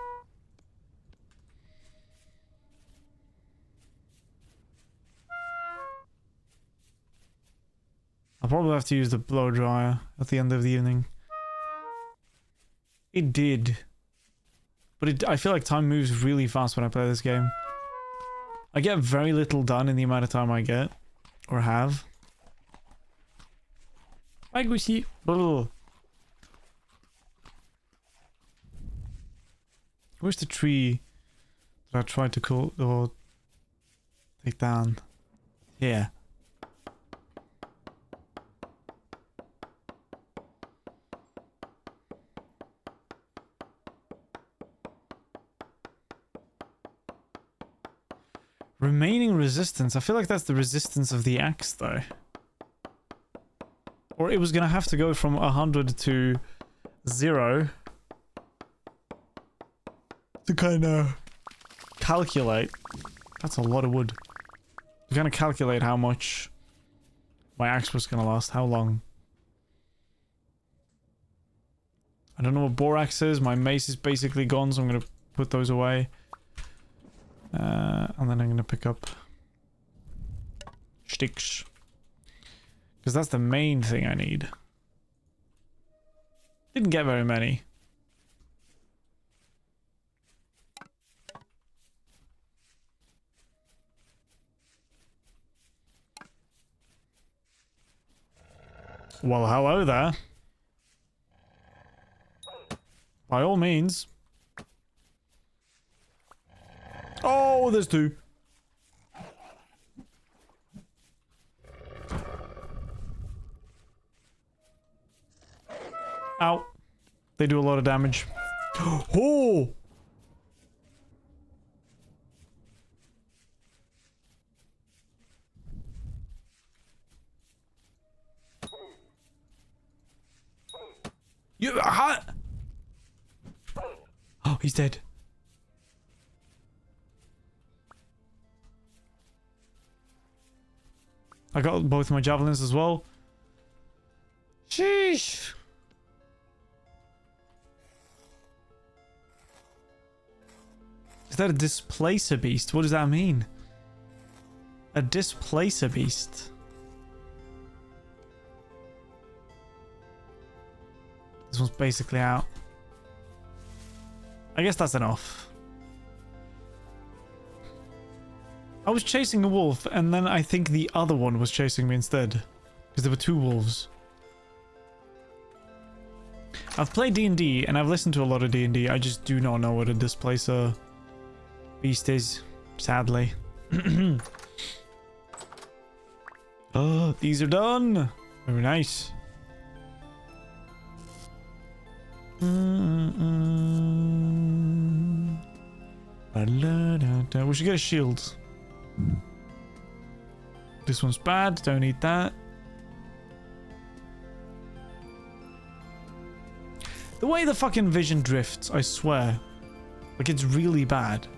I'll probably have to use the blow dryer at the end of the evening. It did. But I feel like time moves really fast when I play this game. I get very little done in the amount of time I get. Or have. Bye, Goosey. Where's the tree that I tried to call or take down? Here. Remaining resistance. I feel like that's the resistance of the axe, though. Or it was gonna have to go from 100 to 0 to kind of calculate. That's a lot of wood. To kind of calculate how much my axe was gonna last. How long. I don't know what borax is. My mace is basically gone, so I'm gonna put those away. And then I'm gonna pick up sticks. Because that's the main thing I need. Didn't get very many. Well, hello there. By all means. Oh, there's 2. Ow. They do a lot of damage. Oh! You hot? Oh, he's dead. I got both my javelins as well. Sheesh. Is that a displacer beast? What does that mean? A displacer beast. This one's basically out. I guess that's enough. I was chasing a wolf, and then I think the other one was chasing me instead. Because there were 2 wolves. I've played D&D, and I've listened to a lot of D&D. I just do not know what a displacer beast is, sadly. Oh, these are done! Very nice. We should get a shield. This one's bad. Don't need that. The way the fucking vision drifts, I swear. Like, it's really bad.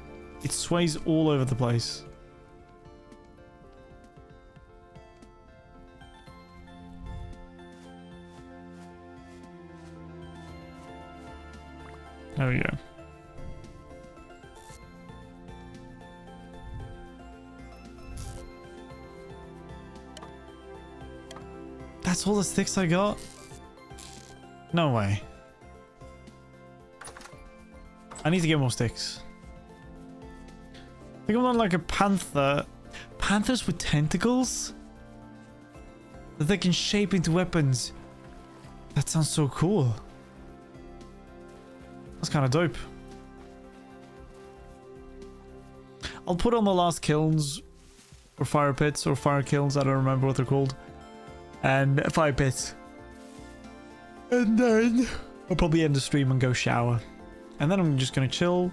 It sways all over the place. There we go. That's all the sticks I got? No way. I need to get more sticks. I think I'm on like a panther. Panthers with tentacles? That they can shape into weapons. That sounds so cool. That's kind of dope. I'll put on the last kilns. Or fire pits or fire kilns. I don't remember what they're called. And fire pits. And then I'll probably end the stream and go shower. And then I'm just going to chill.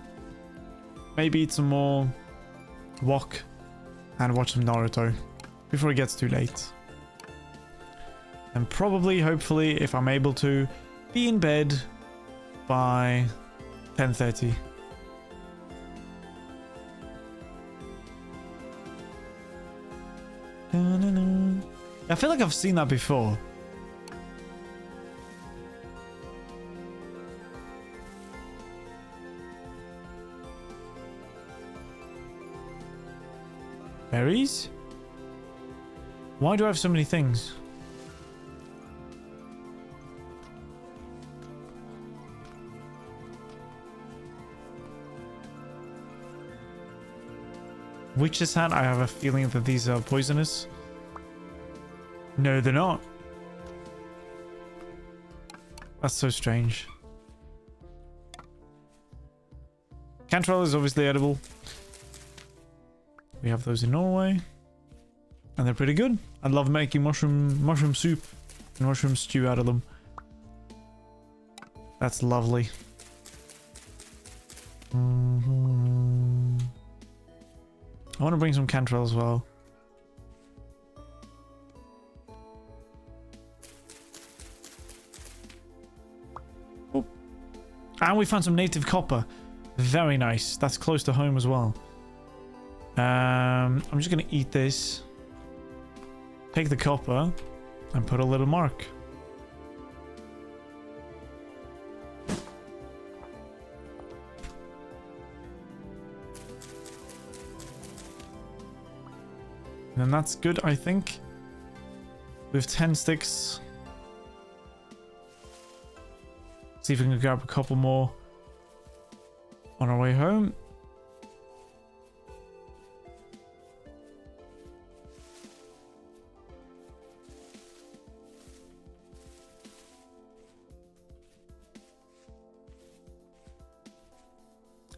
Maybe eat some more wok. And watch some Naruto. Before it gets too late. And probably, hopefully, if I'm able to, be in bed by 10:30. I feel like I've seen that before. Berries? Why do I have so many things? Witch's hat, I have a feeling that these are poisonous. No, they're not. That's so strange. Cantrell is obviously edible. We have those in Norway. And they're pretty good. I love making mushroom soup and mushroom stew out of them. That's lovely. I want to bring some Cantrell as well. Oh. And we found some native copper. Very nice. That's close to home as well. I'm just going to eat this. Take the copper and put a little mark. And that's good, I think. We have 10 sticks. See if we can grab a couple more on our way home.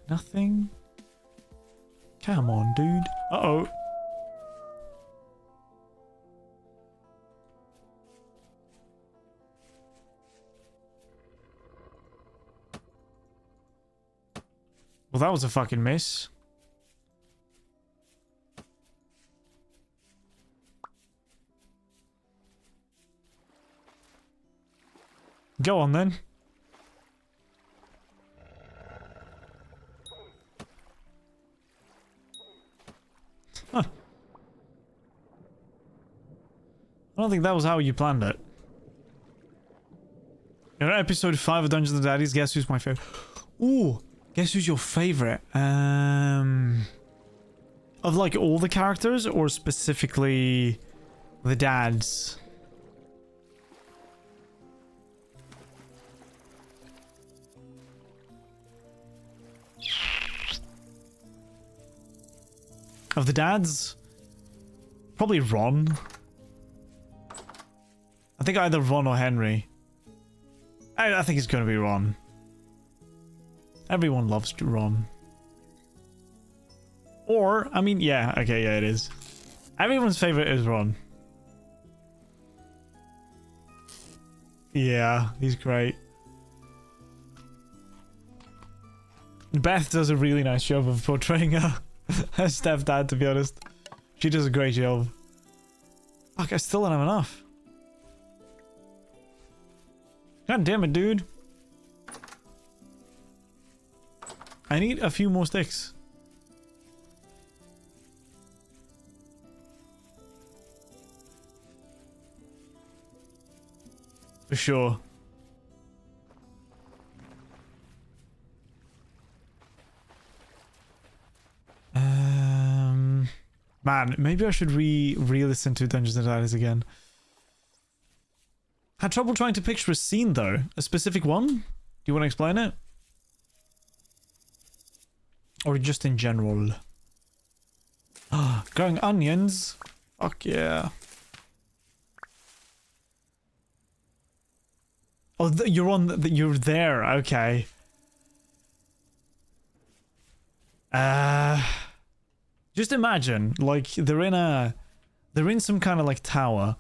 Nothing. Come on, dude. Uh-oh. Well, that was a fucking miss. Go on then. Huh. I don't think that was how you planned it. In episode 5 of Dungeons and Daddies, guess who's my favorite? Ooh, guess who's your favorite? Of like all the characters or specifically the dads? Of the dads? Probably Ron. I think either Ron or Henry. I think it's going to be Ron. Everyone loves Ron. Or, I mean, yeah, okay, yeah, it is. Everyone's favorite is Ron. Yeah, he's great. Beth does a really nice job of portraying her stepdad, to be honest. She does a great job. Fuck, I still don't have enough. God damn it, dude. I need a few more sticks. For sure. Man, maybe I should re-listen to Dungeons and Dragons again. Had trouble trying to picture a scene though. A specific one? Do you want to explain it? Or just in general? Ah, growing onions. Fuck yeah. Oh, you're on. You're there. Okay. Just imagine, like they're in some kind of like tower,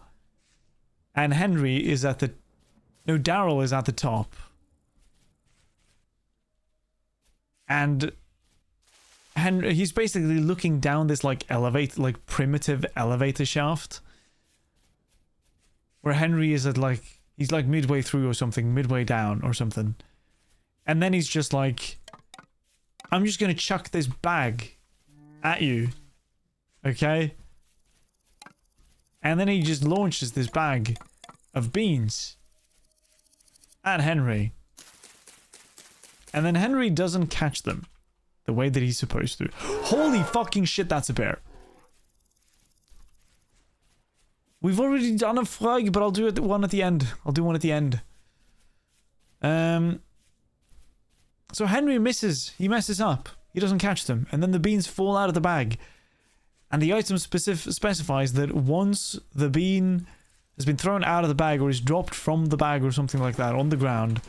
and Henry is at the, no, Daryl is at the top, and Henry, he's basically looking down this like primitive elevator shaft, where Henry is at like, he's like midway through or something, midway down or something, and then he's just like, I'm just gonna chuck this bag at you, okay? And then he just launches this bag of beans at Henry, and then Henry doesn't catch them the way that he's supposed to. Holy fucking shit, that's a bear. We've already done a frag, but I'll do one at the end. I'll do one at the end. So Henry misses. He messes up. He doesn't catch them. And then the beans fall out of the bag. And the item specifies that once the bean has been thrown out of the bag or is dropped from the bag or something like that on the ground,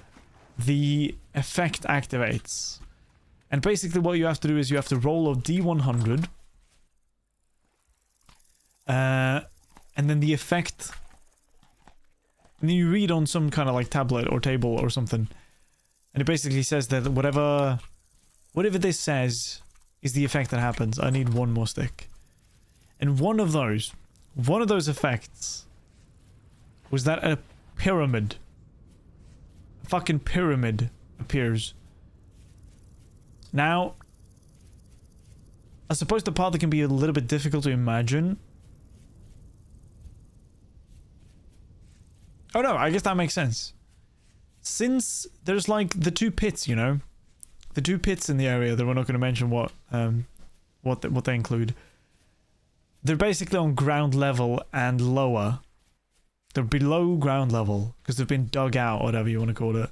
the effect activates. And basically what you have to do is you have to roll a D100. And then the effect... And then you read on some kind of like tablet or table or something. And it basically says that whatever this says is the effect that happens. I need one more stick. And one of those effects was that a pyramid, a fucking pyramid appears. Now, I suppose the part that can be a little bit difficult to imagine. Oh no, I guess that makes sense. Since there's like the two pits, you know, the two pits in the area that we're not going to mention what they include. They're basically on ground level and lower. They're below ground level because they've been dug out, whatever you want to call it.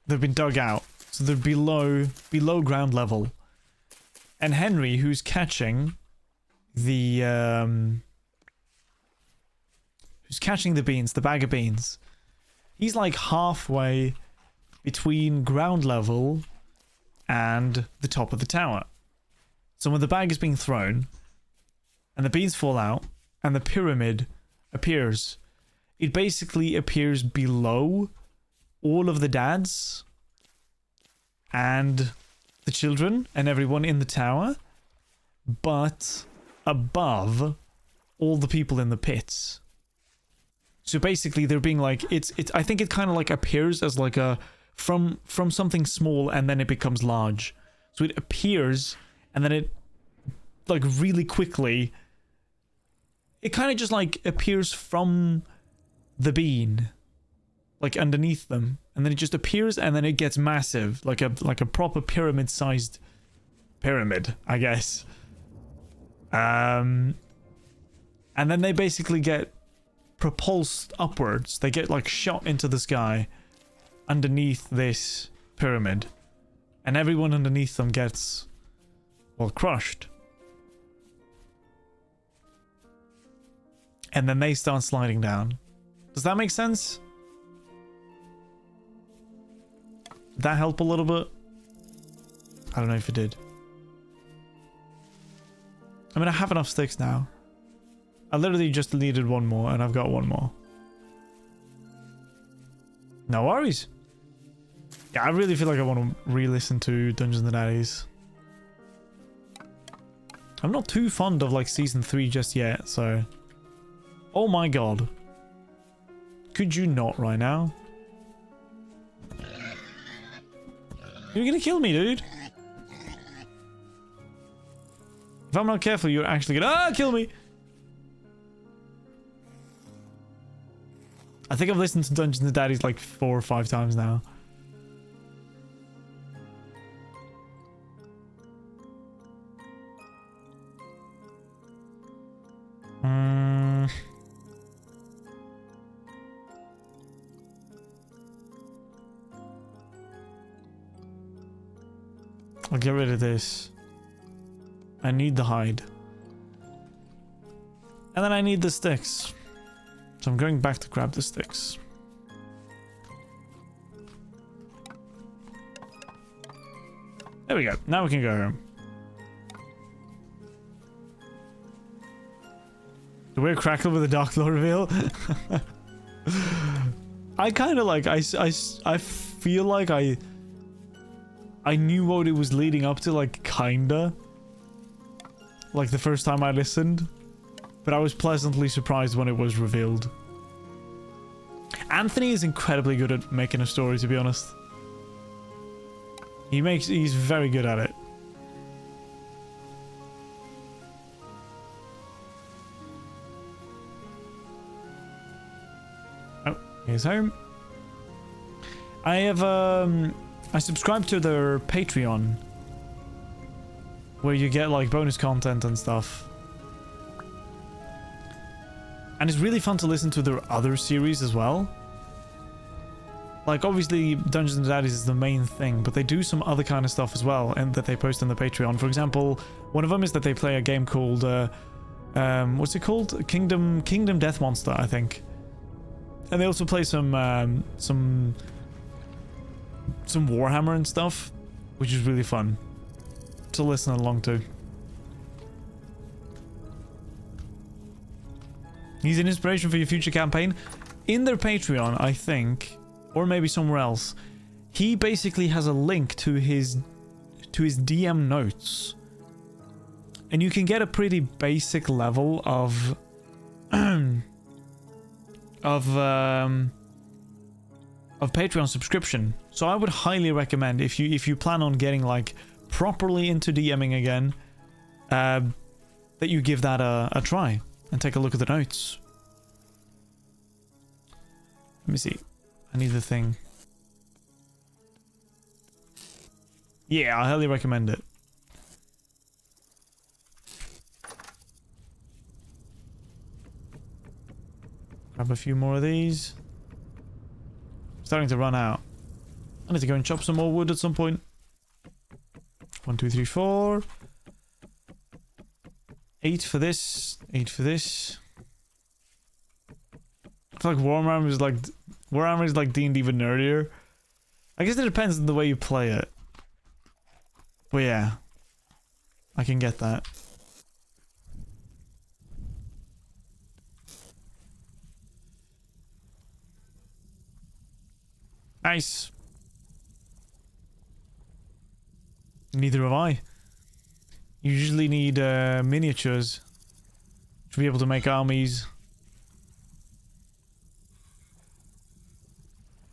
They've been dug out, so they're below ground level. And Henry, who's catching the beans, the bag of beans, he's like halfway between ground level and the top of the tower. So when the bag is being thrown and the beans fall out and the pyramid appears, it basically appears below all of the dads and the children and everyone in the tower, but above all the people in the pits. So basically they're being like, it's I think it kind of like appears as like a from something small and then it becomes large. So it appears and then it like really quickly, it kind of just like appears from the bean, like underneath them, and then it just appears and then it gets massive, like a proper pyramid sized pyramid, I guess. And then they basically get propulsed upwards. They get like shot into the sky underneath this pyramid, and everyone underneath them gets, well, crushed. And then they start sliding down. Does that make sense? Did that help a little bit? I don't know if it did. I mean, I have enough sticks now. I literally just needed one more, and I've got one more. No worries. Yeah, I really feel like I want to re-listen to Dungeons and Daddies. I'm not too fond of like season 3 just yet, so... Oh my god. Could you not right now? You're gonna kill me, dude. If I'm not careful, you're actually gonna kill me. I think I've listened to Dungeons and Daddies like 4 or 5 times now. I'll get rid of this. I need the hide. And then I need the sticks. So I'm going back to grab the sticks. There we go. Now we can go home. The weird crackle with the Dark Lord reveal. I kind of like... I feel like I knew what it was leading up to, like, kinda. Like the first time I listened. But I was pleasantly surprised when it was revealed. Anthony is incredibly good at making a story, to be honest. He's very good at it. Oh, here's home. I have, I subscribe to their Patreon. Where you get, like, bonus content and stuff. And it's really fun to listen to their other series as well. Like, obviously, Dungeons and Daddies is the main thing, but they do some other kind of stuff as well, and that they post on the Patreon. For example, one of them is that they play a game called, what's it called? Kingdom Death Monster, I think. And they also play some Warhammer and stuff, which is really fun to listen along to. He's an inspiration for your future campaign. In their Patreon, I think, or maybe somewhere else, he basically has a link to his DM notes. And you can get a pretty basic level of Patreon subscription. So I would highly recommend, if you plan on getting like properly into DMing again, that you give that a try. And take a look at the notes. Let me see. I need the thing. Yeah, I highly recommend it. Grab a few more of these. Starting to run out. I need to go and chop some more wood at some point. 1, 2, 3, 4. 8 for this. 8 for this. I feel like Warhammer is like D&D but nerdier. I guess it depends on the way you play it. But yeah. I can get that. Nice. Neither have I. You usually need miniatures to be able to make armies.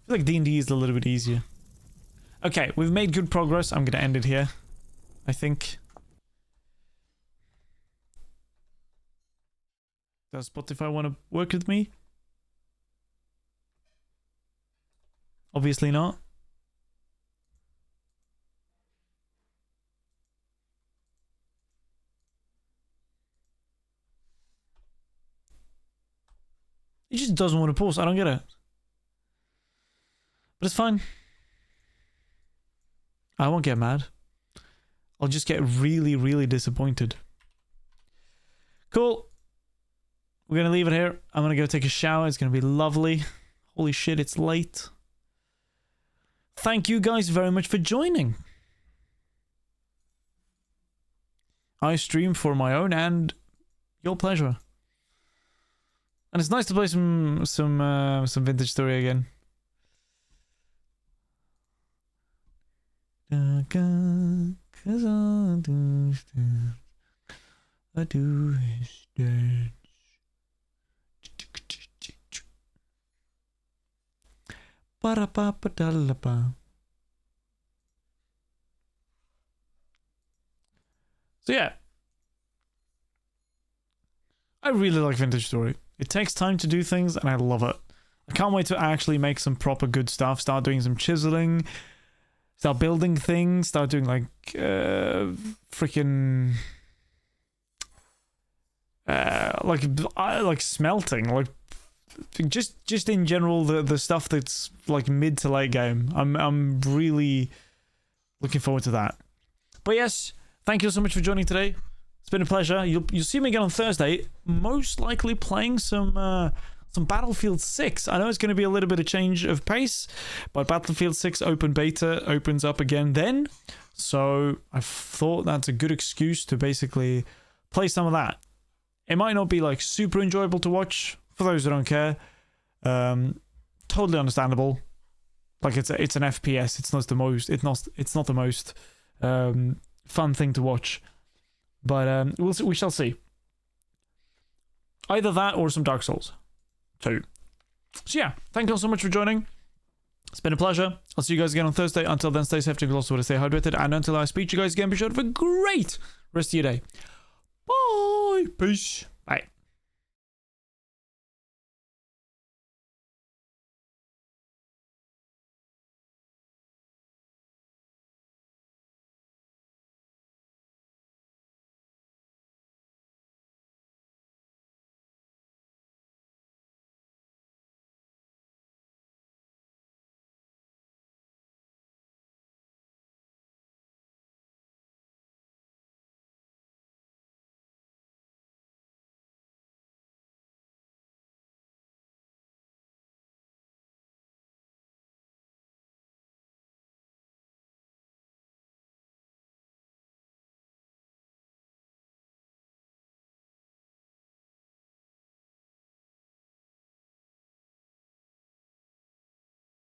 I feel like D&D is a little bit easier. Okay, we've made good progress. I'm going to end it here, I think. Does Spotify want to work with me? Obviously not. He just doesn't want to pause. I don't get it. But it's fine. I won't get mad. I'll just get really, really disappointed. Cool. We're going to leave it here. I'm going to go take a shower. It's going to be lovely. Holy shit, it's late. Thank you guys very much for joining. I stream for my own and your pleasure. And it's nice to play some Vintage Story again. Cause I do stand. I do stand. Ba-da-ba-ba-da-la-ba. So yeah, I really like Vintage Story. It takes time to do things, and I love it. I can't wait to actually make some proper good stuff. Start doing some chiseling. Start building things. Start doing like freaking like smelting. Like just in general the stuff that's like mid to late game. I'm really looking forward to that. But yes, thank you so much for joining today. It's been a pleasure. You'll see me again on Thursday, most likely playing some Battlefield 6. I know it's going to be a little bit of change of pace, but Battlefield 6 open beta opens up again then. So I thought that's a good excuse to basically play some of that. It might not be like super enjoyable to watch for those who don't care. Totally understandable. Like it's an FPS. It's not the most. It's not the most fun thing to watch. But we shall see. Either that or some Dark Souls 2. So yeah, thank you all so much for joining. It's been a pleasure. I'll see you guys again on Thursday. Until then, stay safe, and also to stay hydrated. And until I speak to you guys again, be sure to have a great rest of your day. Bye. Peace. Bye.